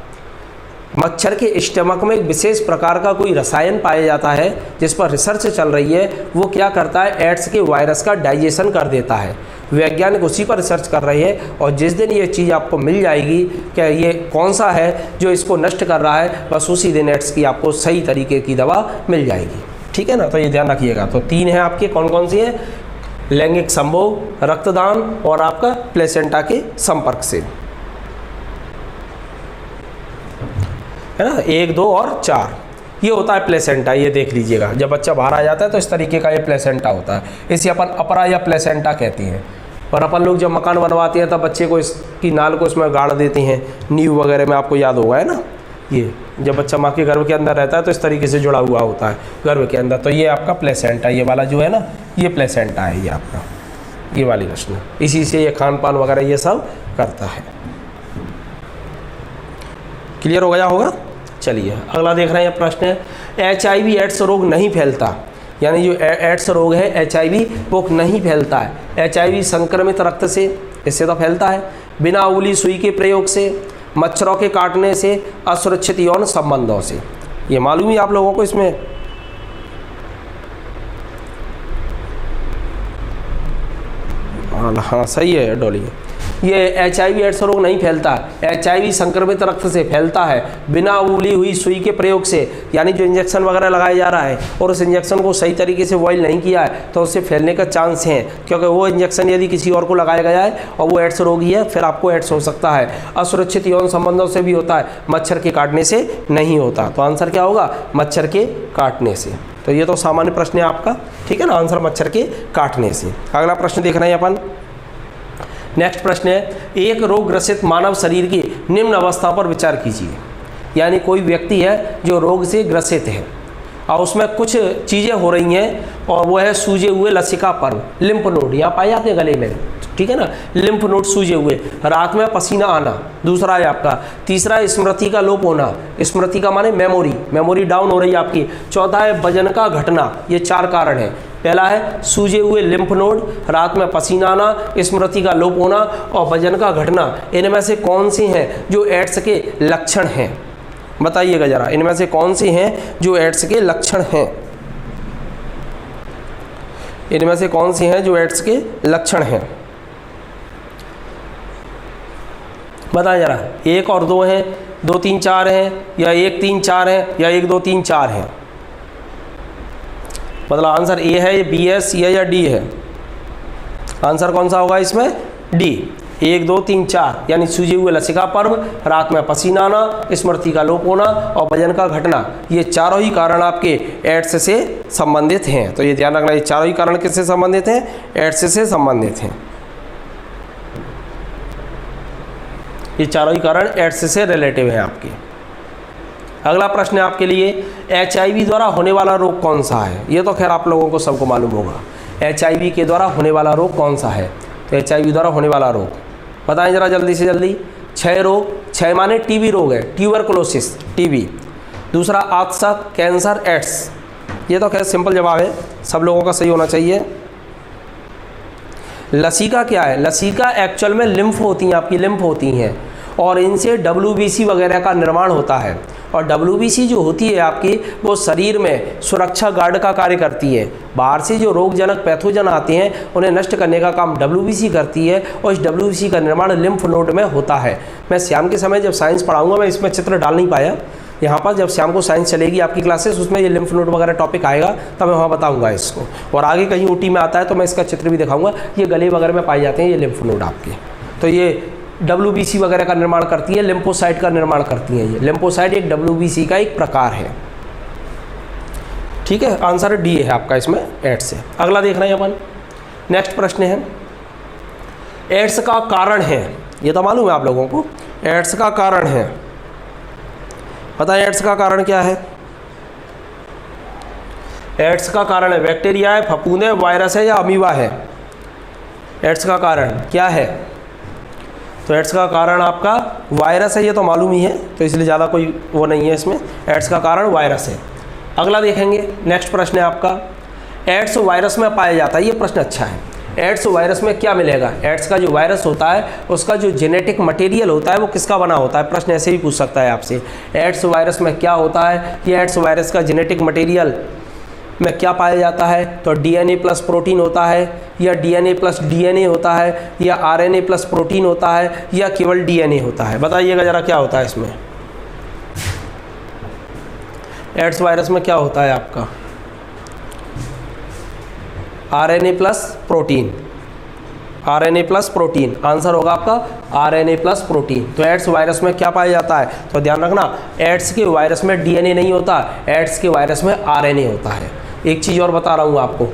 मच्छर के स्टमक में एक विशेष प्रकार का कोई रसायन पाया जाता है जिस पर रिसर्च चल रही है। वो क्या करता है? एड्स के वायरस का डाइजेशन कर देता है। वैज्ञानिक उसी पर रिसर्च कर रहे हैं और जिस दिन ये चीज़ आपको मिल जाएगी कि ये कौन सा है जो इसको नष्ट कर रहा है, बस उसी दिन एड्स की आपको सही तरीके की दवा मिल जाएगी। ठीक है ना? तो ये ध्यान रखिएगा। तो 3 हैं आपके, कौन कौन सी हैं? लैंगिक संभोग, रक्तदान और आपका प्लेसेंटा के संपर्क से, है ना? 1, 2 और 4 ये होता है प्लेसेंटा। ये देख लीजिएगा, जब बच्चा बाहर आ जाता है तो इस तरीके का ये प्लेसेंटा होता है। इसे अपन अपरा या प्लेसेंटा कहते हैं। और अपन लोग जब मकान बनवाते हैं तब बच्चे को इसकी नाल को इसमें गाड़ देते हैं, नींव वगैरह में, आपको याद होगा, है ना? ये जब बच्चा माँ के गर्भ के अंदर रहता है तो इस तरीके से जुड़ा हुआ होता है गर्भ के अंदर। तो ये आपका प्लेसेंटा, ये वाला जो है ना, ये प्लेसेंटा है, ये आपका ये वाली रचना। इसी से ये खान पान वगैरह ये सब करता है। क्लियर हो गया होगा? चलिए अगला देख रहे हैं प्रश्न है, HIV एड्स रोग नहीं फैलता, यानी जो एड्स रोग है HIV वो नहीं फैलता है। HIV संक्रमित रक्त से, इससे तो फैलता है, बिना उंगली सुई के प्रयोग से, मच्छरों के काटने से, असुरक्षित यौन संबंधों से। ये मालूम ही आप लोगों को इसमें। हाँ सही है डॉली, ये HIV एड्स रोग नहीं फैलता। HIV संक्रमित रक्त से फैलता है बिना उबली हुई सुई के प्रयोग से, यानी जो इंजेक्शन वगैरह लगाया जा रहा है और उस इंजेक्शन को सही तरीके से बॉइल नहीं किया है तो उससे फैलने का चांस है, क्योंकि वो इंजेक्शन यदि किसी और को लगाया गया है और वो एड्स रोगी है फिर आपको एड्स हो सकता है। असुरक्षित यौन संबंधों से भी होता है, मच्छर के काटने से नहीं होता। तो आंसर क्या होगा? मच्छर के काटने से। तो ये तो सामान्य प्रश्न है आपका, ठीक है ना? आंसर मच्छर के काटने से। अगला प्रश्न देख रहे हैं अपन। नेक्स्ट प्रश्न है, एक रोग ग्रसित मानव शरीर की निम्न अवस्था पर विचार कीजिए। यानी कोई व्यक्ति है जो रोग से ग्रसित है और उसमें कुछ चीज़ें हो रही हैं और वो है सूजे हुए लसिका पर्व, लिम्फ नोड यहाँ पाए जाते हैं गले में, ठीक है ना? लिम्फ नोड सूजे हुए, रात में पसीना आना, दूसरा है आपका, तीसरा है स्मृति का लोप होना, स्मृति का माने मेमोरी डाउन हो रही है आपकी, चौथा है वजन का घटना। ये 4 कारण है। पहला है सूजे हुए लिम्फ नोड, रात में पसीना आना, स्मृति का लोप होना और वजन का घटना। इनमें से कौन से हैं जो एड्स के लक्षण हैं? बताइएगा जरा, इनमें से कौन से हैं जो एड्स के लक्षण हैं? इनमें से कौन से हैं जो एड्स के लक्षण हैं? बताएं जरा। 1 और 2 हैं, 2, 3, 4 हैं, या 1, 3, 4 हैं, या 1, 2, 3, 4 हैं? मतलब आंसर ए है, ये बी है, सी है या डी है? आंसर कौन सा होगा इसमें? डी। 1, 2, 3, 4 यानी सूजे हुए लसिका पर्व, रात में पसीना आना, स्मृति का लोप होना और वजन का घटना। ये चारों ही कारण आपके एड्स से संबंधित हैं। तो ये ध्यान रखना, ये चारों ही कारण किससे संबंधित हैं? एड्स से संबंधित हैं। ये चारों ही कारण एड्स से रिलेटिव हैं आपके। अगला प्रश्न है आपके लिए, HIV द्वारा होने वाला रोग कौन सा है? ये तो खैर आप लोगों को सबको मालूम होगा। HIV के द्वारा होने वाला रोग कौन सा है? तो HIV द्वारा होने वाला रोग बताएं जरा जल्दी से जल्दी। क्षय रोग, क्षय माने टीबी रोग है, ट्यूबरकुलोसिस टीबी। दूसरा आत्सक, कैंसर, एड्स। ये तो खैर सिंपल जवाब है, सब लोगों का सही होना चाहिए। लसिका क्या है? लसिका एक्चुअल में लिम्फ होती हैं, आपकी लिम्फ होती हैं, और इनसे WBC वगैरह का निर्माण होता है। और WBC जो होती है आपकी, वो शरीर में सुरक्षा गार्ड का कार्य करती है। बाहर से जो रोगजनक पैथोजन आते हैं उन्हें नष्ट करने का काम WBC करती है, और इस WBC का निर्माण लिम्फ नोड में होता है। मैं शाम के समय जब साइंस पढ़ाऊंगा, मैं इसमें चित्र डाल नहीं पाया यहाँ पर, जब शाम को साइंस चलेगी आपकी क्लासेस, उसमें ये लिम्फ नोड वगैरह टॉपिक आएगा, तब मैं वहाँ बताऊंगा इसको। और आगे कहीं OT में आता है तो मैं इसका चित्र भी दिखाऊंगा। ये गले वगैरह में पाए जाते हैं ये लिम्फ नोड आपके। तो ये WBC वगैरह का निर्माण करती है, लिम्फोसाइट का निर्माण करती हैं। ये लिम्फोसाइट एक WBC का एक प्रकार है। ठीक है, आंसर D है आपका इसमें, एड्स से। अगला देख रहे हैं अपन, नेक्स्ट प्रश्न है, एड्स का कारण है, ये तो मालूम है आप लोगों को, एड्स का कारण है। पता है एड्स का कारण क्या है? एड्स का कारण है बैक्टीरिया है, फफूंद है, वायरस है या अमीबा है? एड्स का कारण क्या है? तो एड्स का कारण आपका वायरस है, ये तो मालूम ही है, तो इसलिए ज़्यादा कोई वो नहीं है इसमें। एड्स का कारण वायरस है। अगला देखेंगे, नेक्स्ट प्रश्न है आपका, एड्स वायरस में पाया जाता है। ये प्रश्न अच्छा है। एड्स वायरस में क्या मिलेगा? एड्स का जो वायरस होता है उसका जो जेनेटिक मटेरियल होता है वो किसका बना होता है? प्रश्न ऐसे भी पूछ सकता है आपसे। एड्स वायरस में क्या होता है? ये एड्स वायरस का जेनेटिक मटेरियल में क्या पाया जाता है? तो DNA प्लस प्रोटीन होता है, या DNA प्लस DNA होता है, या RNA प्लस प्रोटीन होता है, या केवल DNA होता है? बताइएगा ज़रा क्या होता है इसमें। एड्स वायरस में क्या होता है आपका? RNA plus protein, RNA plus protein, answer होगा आपका RNA प्लस प्रोटीन। तो एड्स वायरस में क्या पाया जाता है? तो ध्यान रखना, एड्स के वायरस में DNA नहीं होता, एड्स के वायरस में RNA होता है। एक चीज़ और बता रहा हूँ आपको,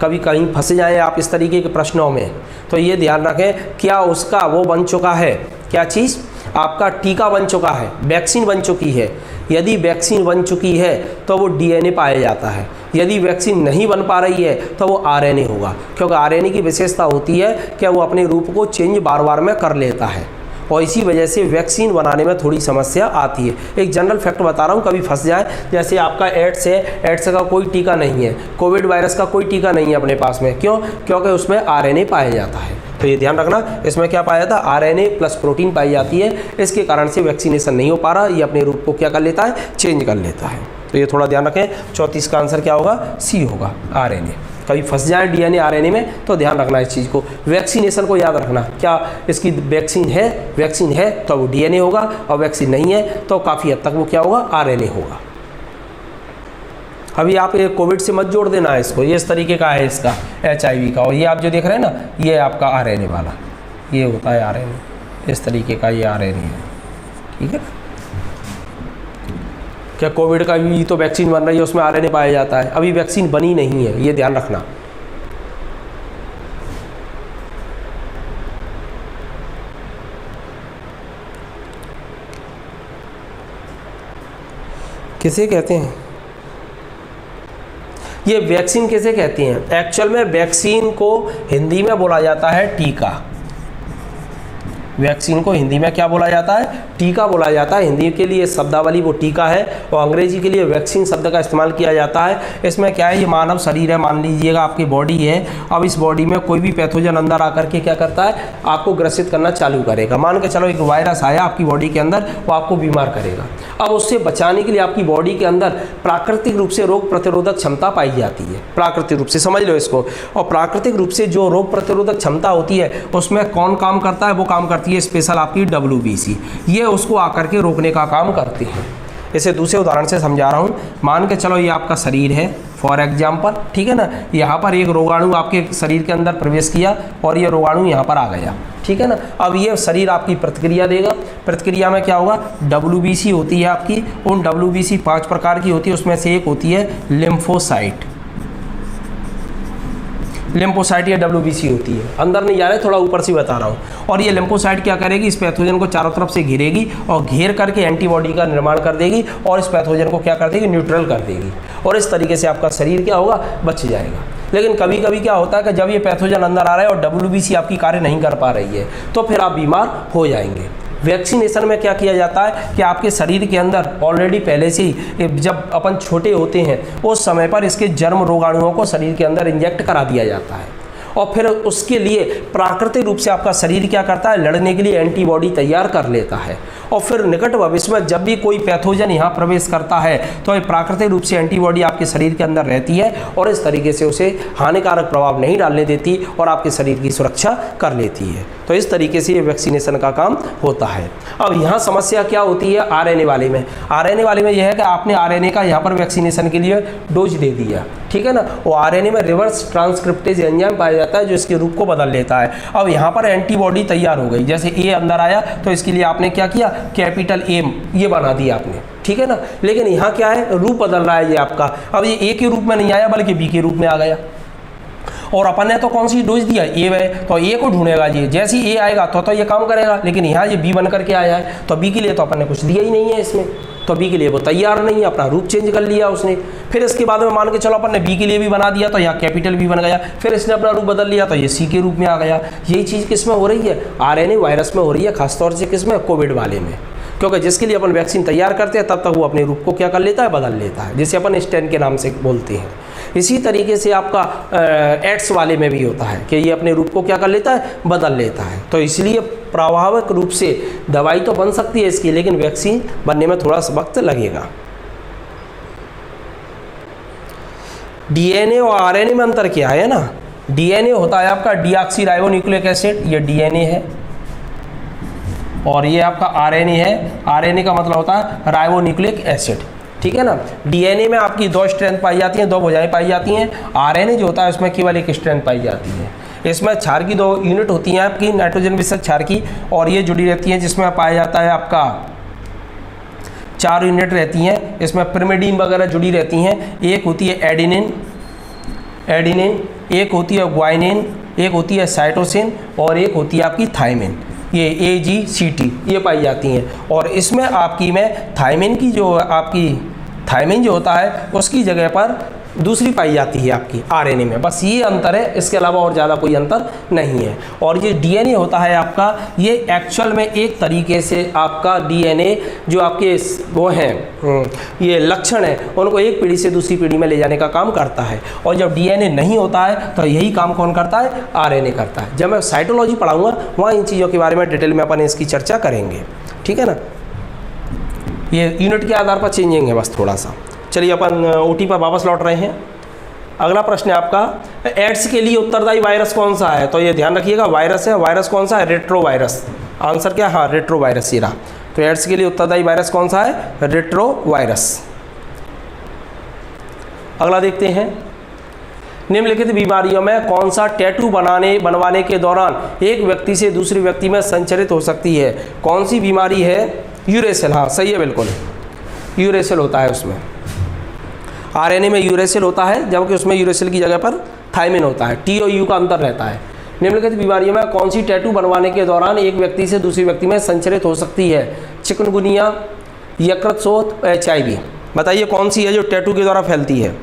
कभी कहीं फंस जाएं आप इस तरीके के प्रश्नों में, तो ये ध्यान रखें, क्या उसका वो बन चुका है, क्या चीज़ आपका टीका बन चुका है, वैक्सीन बन चुकी है। यदि वैक्सीन बन चुकी है तो वो DNA पाया जाता है, यदि वैक्सीन नहीं बन पा रही है तो वो RNA होगा, क्योंकि RNA की विशेषता होती है कि वो अपने रूप को चेंज बार बार में कर लेता है, और इसी वजह से वैक्सीन बनाने में थोड़ी समस्या आती है। एक जनरल फैक्ट बता रहा हूँ, कभी फंस जाए, जैसे आपका एड्स है, एड्स का कोई टीका नहीं है, कोविड वायरस का कोई टीका नहीं है अपने पास में, क्यों? क्योंकि उसमें RNA पाया जाता है। तो ये ध्यान रखना, इसमें क्या पाया जाता है? RNA प्लस प्रोटीन पाई जाती है, इसके कारण से वैक्सीनेशन नहीं हो पा रहा, ये अपने रूप को क्या कर लेता है? चेंज कर लेता है। तो ये थोड़ा ध्यान रखें। 34 का आंसर क्या होगा? C होगा, RNA। कभी फंस जाए DNA RNA में तो ध्यान रखना इस चीज़ को। वैक्सीनेशन को याद रखना, क्या इसकी वैक्सीन है तो वो DNA होगा, और वैक्सीन नहीं है तो काफ़ी हद तक वो क्या होगा? RNA होगा। अभी आप ये कोविड से मत जोड़ देना है इसको, ये इस तरीके का है इसका HIV का, और ये आप जो देख रहे हैं ना, ये आपका RNA वाला, ये होता है RNA, इस तरीके का ये RNA है। ठीक है, क्या कोविड का भी तो वैक्सीन बन रही है, उसमें RNA पाया जाता है, अभी वैक्सीन बनी नहीं है, ये ध्यान रखना। किसे कहते हैं ये वैक्सीन, किसे कहते हैं? एक्चुअल में वैक्सीन को हिंदी में बोला जाता है टीका। वैक्सीन को हिंदी में क्या बोला जाता है? टीका बोला जाता है। हिंदी के लिए शब्दावली वो टीका है, और अंग्रेजी के लिए वैक्सीन शब्द का इस्तेमाल किया जाता है। इसमें क्या है, ये मानव शरीर है, मान लीजिएगा आपकी बॉडी है। अब इस बॉडी में कोई भी पैथोजन अंदर आकर के क्या करता है? आपको ग्रसित करना चालू करेगा। मान के चलो एक वायरस आया आपकी बॉडी के अंदर, वो आपको बीमार करेगा। अब उससे बचाने के लिए आपकी बॉडी के अंदर प्राकृतिक रूप से रोग प्रतिरोधक क्षमता पाई जाती है। प्राकृतिक रूप से समझ लो इसको। और प्राकृतिक रूप से जो रोग प्रतिरोधक क्षमता होती है उसमें कौन काम करता है? वो काम करती है स्पेशल आपकी WBC। ये उसको आकर के रोकने का काम करती है। इसे दूसरे उदाहरण से समझा रहा हूँ। मान के चलो ये आपका शरीर है फॉर एग्जाम्पल, ठीक है ना। यहाँ पर एक रोगाणु आपके शरीर के अंदर प्रवेश किया और ये रोगाणु यहाँ पर आ गया, ठीक है ना। अब ये शरीर आपकी प्रतिक्रिया देगा। प्रतिक्रिया में क्या होगा? WBC होती है आपकी। उन WBC 5 प्रकार की होती है, उसमें से एक होती है लिम्फोसाइट। लिम्फोसाइट या WBC होती है। अंदर नहीं जा रहा है, थोड़ा ऊपर से बता रहा हूँ। और ये लिम्फोसाइट क्या करेगी? इस पैथोजन को चारों तरफ से घेरेगी और घेर करके एंटीबॉडी का निर्माण कर देगी और इस पैथोजन को क्या कर देगी? न्यूट्रल कर देगी। और इस तरीके से आपका शरीर क्या होगा? बच जाएगा। लेकिन कभी कभी क्या होता है कि जब ये पैथोजन अंदर आ रहा है और WBC आपकी कार्य नहीं कर पा रही है तो फिर आप बीमार हो जाएंगे। वैक्सीनेशन में क्या किया जाता है कि आपके शरीर के अंदर ऑलरेडी पहले से ही जब अपन छोटे होते हैं उस समय पर इसके जर्म रोगाणुओं को शरीर के अंदर इंजेक्ट करा दिया जाता है और फिर उसके लिए प्राकृतिक रूप से आपका शरीर क्या करता है, लड़ने के लिए एंटीबॉडी तैयार कर लेता है और फिर निकट भविष्य में जब भी कोई पैथोजन यहाँ प्रवेश करता है तो ये प्राकृतिक रूप से एंटीबॉडी आपके शरीर के अंदर रहती है और इस तरीके से उसे हानिकारक प्रभाव नहीं डालने देती और आपके शरीर की सुरक्षा कर लेती है। तो इस तरीके से ये वैक्सीनेशन का काम होता है। अब यहाँ समस्या क्या होती है आरएनए वाले में, आरएनए वाले में यह है कि आपने आरएनए का यहाँ पर वैक्सीनेशन के लिए डोज दे दिया, ठीक है ना, वो आरएनए में रिवर्स ट्रांसक्रिप्टेज एंजाइम पाया जाता है जो इसके रूप को बदल लेता है। अब यहाँ पर एंटीबॉडी तैयार हो गई, जैसे ए अंदर आया तो इसके लिए आपने क्या किया, कैपिटल ए ये बना दिया आपने, ठीक है ना, लेकिन यहाँ क्या है, रूप बदल रहा है ये आपका। अब ये ए के रूप में नहीं आया बल्कि बी के रूप में आ गया और अपन ने तो कौन सी डोज दिया, ए है, तो ए को ढूंढेगा ये, जैसे ही ए आएगा तो ये काम करेगा, लेकिन यहाँ ये बी बन करके आया है तो बी के लिए तो अपन ने कुछ दिया ही नहीं है इसमें, तो बी के लिए वो तैयार नहीं है, अपना रूप चेंज कर लिया उसने। फिर इसके बाद में मान के चलो अपन ने बी के लिए भी बना दिया तो यहाँ कैपिटल बी बन गया, फिर इसने अपना रूप बदल लिया तो ये सी के रूप में आ गया। यही चीज़ किस में हो रही है, आरएनए वायरस में हो रही है, खासतौर से किस में, कोविड वाले में, क्योंकि जिसके लिए अपन वैक्सीन तैयार करते हैं तब तक वो अपने रूप को क्या कर लेता है, बदल लेता है, जिसे अपन स्टेन के नाम से बोलते हैं। इसी तरीके से आपका एड्स वाले में भी होता है कि ये अपने रूप को क्या कर लेता है, बदल लेता है। तो इसलिए प्रभावक रूप से दवाई तो बन सकती है इसकी, लेकिन वैक्सीन बनने में थोड़ा सा वक्त लगेगा। डीएनए और आरएनए में अंतर क्या है ना, डीएनए होता है आपका डीऑक्सीराइबोन्यूक्लिक एसिड, ये डीएनए है, और ये आपका आरएनए है, आरएनए का मतलब होता है राइबोन्यूक्लिक एसिड, ठीक है ना। डीएनए में आपकी 2 स्ट्रेंथ पाई जाती हैं, 2 भुजाएं पाई जाती हैं, आरएनए जो होता है उसमें केवल 1 स्ट्रेंथ पाई जाती है। इसमें क्षार की 2 यूनिट होती हैं आपकी, नाइट्रोजन विशक क्षार की, और ये जुड़ी रहती हैं जिसमें पाया जाता है आपका 4 यूनिट रहती हैं, इसमें पिरिमिडीन वगैरह जुड़ी रहती हैं। एक होती है एडिनिन, एक होती है ग्वाइनिन, एक होती है साइटोसिन और एक होती है आपकी थायमिन, ये AGCT ये पाई जाती हैं। और इसमें आपकी में थायमिन की जो आपकी थायमिन जो होता है उसकी जगह पर दूसरी पाई जाती है आपकी आरएनए में, बस ये अंतर है, इसके अलावा और ज़्यादा कोई अंतर नहीं है। और ये डीएनए होता है आपका, ये एक्चुअल में एक तरीके से आपका डीएनए जो आपके वो हैं ये लक्षण है उनको एक पीढ़ी से दूसरी पीढ़ी में ले जाने का काम करता है। और जब डीएनए नहीं होता है तो यही काम कौन करता है, आरएनए करता है। जब मैं साइटोलॉजी पढ़ाऊँगा वहाँ इन चीज़ों के बारे में डिटेल में अपन इसकी चर्चा करेंगे, ठीक है ना। ये यूनिट के आधार पर चेंजिंग है बस थोड़ा सा। चलिए अपन ओटी पर वापस लौट रहे हैं। अगला प्रश्न है आपका, एड्स के लिए उत्तरदायी वायरस कौन सा है, तो ये ध्यान रखिएगा वायरस है, वायरस कौन सा है, रेट्रो वायरस। आंसर क्या, हाँ रेट्रो वायरस ही रहा। तो एड्स के लिए उत्तरदायी वायरस कौन सा है, रेट्रो वायरस। अगला देखते हैं, निम्नलिखित बीमारियों में कौन सा टैटू बनवाने के दौरान एक व्यक्ति से दूसरे व्यक्ति में संचरित हो सकती है, कौन सी बीमारी है, यूरेसिल। हाँ सही है बिल्कुल, यूरेसिल होता है उसमें, आरएनए में यूरेसिल होता है जबकि उसमें यूरेसिल की जगह पर थायमिन होता है, टी और यू का अंतर रहता है। निम्नलिखित बीमारियों में कौन सी टैटू बनवाने के दौरान एक व्यक्ति से दूसरे व्यक्ति में संचरित हो सकती है, चिकनगुनिया, यकृत शोथ, HIV। बताइए कौन सी है जो टैटू के द्वारा फैलती है।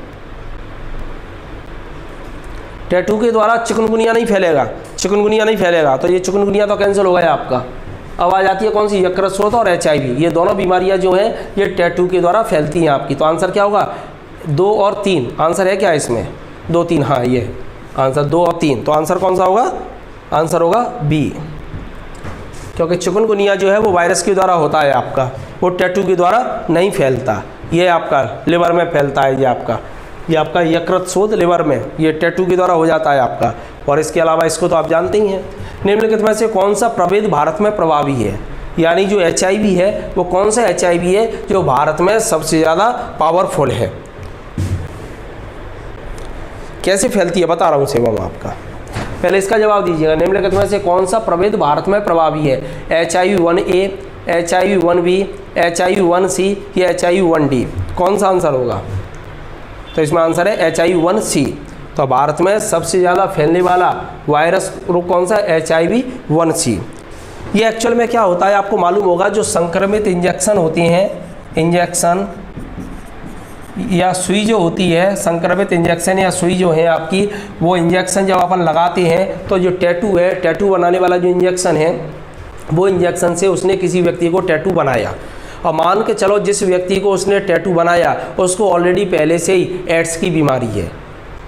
टैटू के द्वारा चिकनगुनिया नहीं फैलेगा, चिकनगुनिया नहीं फैलेगा, तो ये चिकनगुनिया तो कैंसिल हो गया आपका। अब आ जाती है कौन सी, यकृत शोथ और HIV। ये दोनों बीमारियां जो हैं ये टैटू के द्वारा फैलती हैं आपकी। तो आंसर क्या होगा, 2 और 3। आंसर है क्या इसमें, 2 3, हाँ ये आंसर 2 और 3। तो आंसर कौन सा होगा, आंसर होगा B, क्योंकि चिकनगुनिया जो है वो वायरस के द्वारा होता है आपका, वो टैटू के द्वारा नहीं फैलता। ये आपका लिवर में फैलता है, ये आपका यकृत शोथ लिवर में, ये टैटू के द्वारा हो जाता है आपका। और इसके अलावा इसको तो आप जानते ही हैं। निम्नलिखित में से कौन सा प्रभेद भारत में प्रभावी है, यानी जो HIV है वो कौन सा HIV है जो भारत में सबसे ज़्यादा पावरफुल है, कैसे फैलती है बता रहा हूँ शिवम आपका। पहले इसका जवाब दीजिएगा, निम्नलिखित में से कौन सा प्रभेद भारत में प्रभावी है, HIV-1A, HIV-1B, HIV-1C या HIV-1D, कौन सा आंसर होगा। तो इसमें आंसर है HIV-1C। तो भारत में सबसे ज़्यादा फैलने वाला वायरस रोग कौन सा है, HIV-1C। ये एक्चुअल में क्या होता है आपको मालूम होगा, जो संक्रमित इंजेक्शन होती हैं, इंजेक्शन या सुई जो होती है, संक्रमित इंजेक्शन या सुई जो है आपकी, वो इंजेक्शन जब अपन लगाते हैं तो जो टैटू है, टैटू बनाने वाला जो इंजेक्शन है वो इंजेक्शन से उसने किसी व्यक्ति को टैटू बनाया, और मान के चलो जिस व्यक्ति को उसने टैटू बनाया उसको ऑलरेडी पहले से ही एड्स की बीमारी है,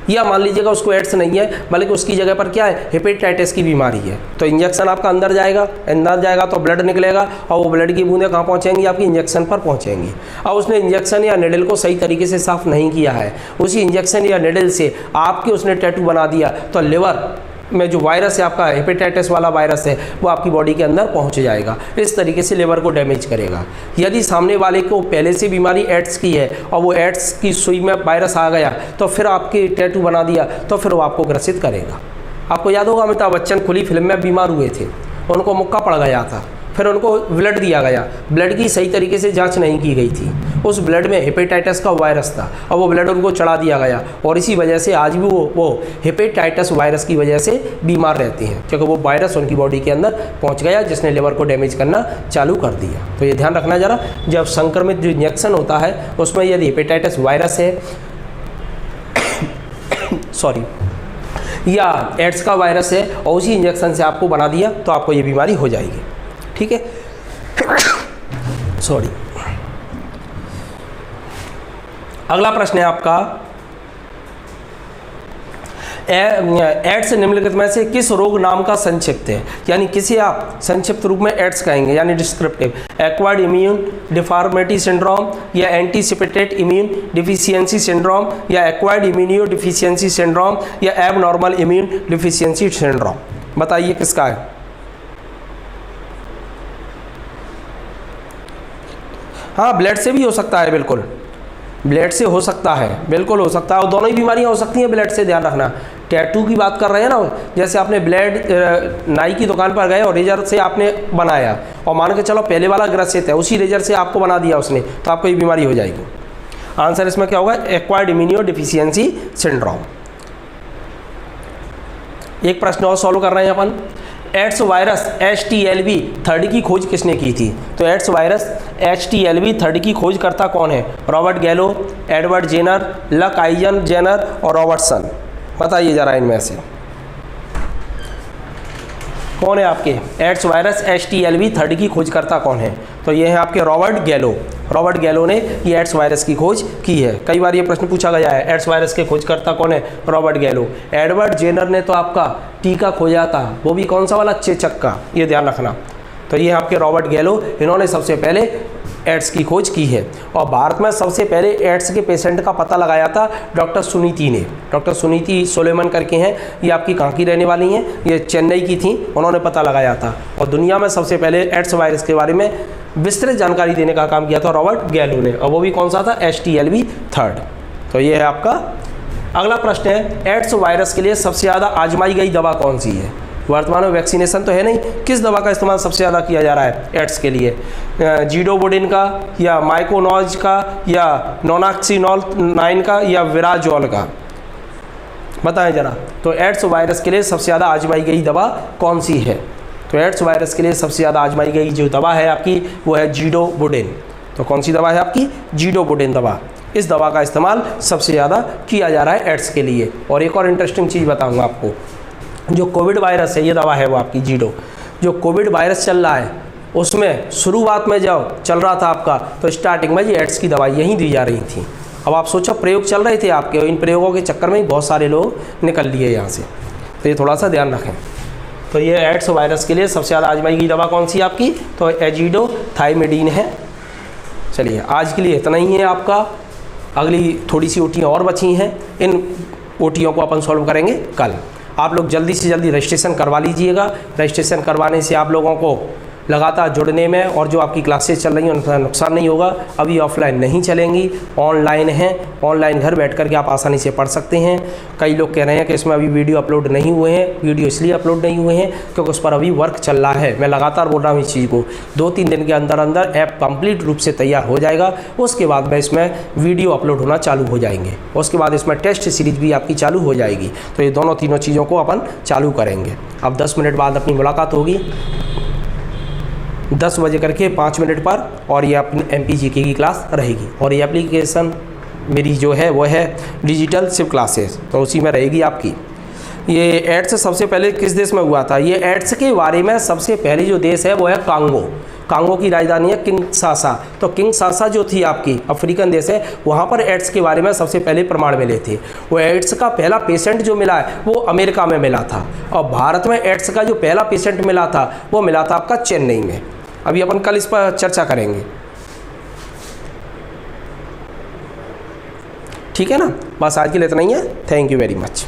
या मान लीजिएगा उसको एड्स नहीं है बल्कि उसकी जगह पर क्या है, हेपेटाइटिस की बीमारी है, तो इंजेक्शन आपका अंदर जाएगा तो ब्लड निकलेगा, और वो ब्लड की बूंदें कहाँ पहुँचेंगी, आपकी इंजेक्शन पर पहुँचेंगी। अब उसने इंजेक्शन या निडल को सही तरीके से साफ़ नहीं किया है, उसी इंजेक्शन या निडल से आपके उसने टैटू बना दिया, तो लिवर में जो वायरस है आपका हेपेटाइटिस वाला वायरस है वो आपकी बॉडी के अंदर पहुंच जाएगा, इस तरीके से लिवर को डैमेज करेगा। यदि सामने वाले को पहले से बीमारी एड्स की है और वो एड्स की सुई में वायरस आ गया तो फिर आपकी टैटू बना दिया तो फिर वो आपको ग्रसित करेगा। आपको याद होगा अमिताभ बच्चन खुली फिल्म में बीमार हुए थे, उनको मुक्का पड़ गया था, फिर उनको ब्लड दिया गया, ब्लड की सही तरीके से जांच नहीं की गई थी, उस ब्लड में हेपेटाइटिस का वायरस था और वो ब्लड उनको चढ़ा दिया गया, और इसी वजह से आज भी वो हेपेटाइटिस वायरस की वजह से बीमार रहते हैं, क्योंकि वो वायरस उनकी बॉडी के अंदर पहुंच गया जिसने लिवर को डैमेज करना चालू कर दिया। तो ये ध्यान रखना ज़रा, जब संक्रमित जो इंजेक्शन होता है उसमें यदि हेपेटाइटिस वायरस है सॉरी या एड्स का वायरस है और उसी इंजेक्शन से आपको बना दिया तो आपको ये बीमारी हो जाएगी। ठीक है, सॉरी। अगला प्रश्न है आपका, एड्स निम्नलिखित में से किस रोग नाम का संक्षिप्त है, यानी किसे आप संक्षिप्त रूप में एड्स कहेंगे, यानी descriptive, acquired immune deformity syndrome, या एंटीसिपेटेड इम्यून डिफिशियंसी सिंड्रोम, या एक्वायर्ड इम्यूनो डिफिशियंसी सिंड्रोम, या एबनॉर्मल इम्यून डिफिशियंसी सिंड्रोम। बताइए किसका है। हाँ, ब्लड से भी हो सकता है, बिल्कुल ब्लड से हो सकता है, बिल्कुल हो सकता है, और दोनों ही बीमारियां हो सकती हैं ब्लड से, ध्यान रखना। टैटू की बात कर रहे हैं ना, जैसे आपने ब्लेड नाई की दुकान पर गए और रेजर से आपने बनाया और मान के चलो पहले वाला ग्रसित है, उसी रेजर से आपको बना दिया उसने, तो आपको ये बीमारी हो जाएगी। आंसर इसमें क्या होगा, एक्वायर्ड इम्यूनो डिफिशियंसी सिंड्रोम। एक प्रश्न और सॉल्व कर रहे हैं अपन। एड्स वायरस HTLV 3 की खोज किसने की थी? तो एड्स वायरस HTLV 3 की खोज करता कौन है? रॉबर्ट गैलो, एडवर्ड जेनर, लक आइजन जेनर और रॉबर्टसन। बताइए जरा इनमें से कौन है आपके एड्स वायरस HTLV 3 की खोज करता कौन है? तो ये है आपके रॉबर्ट गैलो। रॉबर्ट गैलो ने ये एड्स वायरस की खोज की है। कई बार ये प्रश्न पूछा गया है, एड्स वायरस के खोजकर्ता कौन है? Robert Gallo. एडवर्ड जेनर ने तो आपका टीका खोजा था, वो भी कौन सा वाला? चेचक का, ये ध्यान रखना। तो ये आपके रॉबर्ट गैलो, इन्होंने सबसे पहले एड्स की खोज की है। और भारत में सबसे पहले एड्स के पेशेंट का पता लगाया था डॉक्टर सुनीति ने। डॉक्टर सुनीति सोलेमन करके हैं, ये आपकी कहाँ की रहने वाली हैं? ये चेन्नई की थी, उन्होंने पता लगाया था। और दुनिया में सबसे पहले एड्स वायरस के बारे में विस्तृत जानकारी देने का काम किया था रॉबर्ट गैलो ने, और वो भी कौन सा था? HTLV 3। तो ये है आपका अगला प्रश्न है, एड्स वायरस के लिए सबसे ज़्यादा आजमाई गई दवा कौन सी है? वर्तमान में वैक्सीनेशन तो है नहीं, किस दवा का इस्तेमाल सबसे ज़्यादा किया जा रहा है एड्स के लिए? जीडोबुडिन का, या माइकोनॉज का, या नोनाक्सिनॉल 9 का, या विराजोल का? बताएं जरा। तो एड्स वायरस के लिए सबसे ज़्यादा आजमाई गई दवा कौन सी है? तो एड्स वायरस के लिए सबसे ज़्यादा आजमाई गई जो दवा है आपकी वो है जीडोबुडिन। तो कौन सी दवा है आपकी? जीडोबुडिन दवा। इस दवा का इस्तेमाल सबसे ज़्यादा किया जा रहा है एड्स के लिए। और एक और इंटरेस्टिंग चीज़ बताऊँगा आपको, जो कोविड वायरस है, ये दवा है वो आपकी जीडो। जो कोविड वायरस चल रहा है उसमें शुरुआत में जब चल रहा था आपका, तो स्टार्टिंग में ये एड्स की दवाई यहीं दी जा रही थी। अब आप सोचो, प्रयोग चल रहे थे आपके, इन प्रयोगों के चक्कर में बहुत सारे लोग निकल लिए यहाँ से, तो ये थोड़ा सा ध्यान रखें। तो ये एड्स वायरस के लिए सबसे ज़्यादा आजमाई गई दवा कौन सी है आपकी? तो एजिडोथाइमिडीन है। चलिए आज के लिए इतना ही है आपका। अगली थोड़ी सी ओटियाँ और बची हैं, इन ओटियों को अपन सॉल्व करेंगे कल। आप लोग जल्दी से जल्दी रजिस्ट्रेशन करवा लीजिएगा। रजिस्ट्रेशन करवाने से आप लोगों को लगातार जुड़ने में और जो आपकी क्लासेस चल रही हैं उनका नुकसान नहीं होगा। अभी ऑफलाइन नहीं चलेंगी, ऑनलाइन हैं। ऑनलाइन घर बैठ कर के आप आसानी से पढ़ सकते हैं। कई लोग कह रहे हैं कि इसमें अभी वीडियो अपलोड नहीं हुए हैं। वीडियो इसलिए अपलोड नहीं हुए हैं क्योंकि उस पर अभी वर्क चल रहा है। मैं लगातार बोल रहा हूँ इस चीज़ को। 2-3 दिन के अंदर अंदर ऐप कंप्लीट रूप से तैयार हो जाएगा। उसके बाद में इसमें वीडियो अपलोड होना चालू हो जाएंगे। उसके बाद इसमें टेस्ट सीरीज भी आपकी चालू हो जाएगी। तो ये दोनों तीनों चीज़ों को अपन चालू करेंगे। अब 10 मिनट बाद अपनी मुलाकात होगी 10 बजे करके 5 मिनट पर, और ये अपनी MPGK की क्लास रहेगी। और ये एप्लीकेशन मेरी जो है वो है डिजिटल शिव क्लासेस, तो उसी में रहेगी आपकी। ये एड्स सबसे पहले किस देश में हुआ था? ये एड्स के बारे में सबसे पहले जो देश है वो है कांगो। कांगो की राजधानी है किंगशासा। तो किंगशासा जो थी आपकी अफ्रीकन देश है, वहाँ पर एड्स के बारे में सबसे पहले प्रमाण मिले थे। वो एड्स का पहला पेशेंट जो मिला है वो अमेरिका में मिला था, और भारत में एड्स का जो पहला पेशेंट मिला था वो मिला था आपका चेन्नई में। अभी अपन कल इस पर चर्चा करेंगे, ठीक है ना। बस आज के लिए इतना ही है। Thank you very much.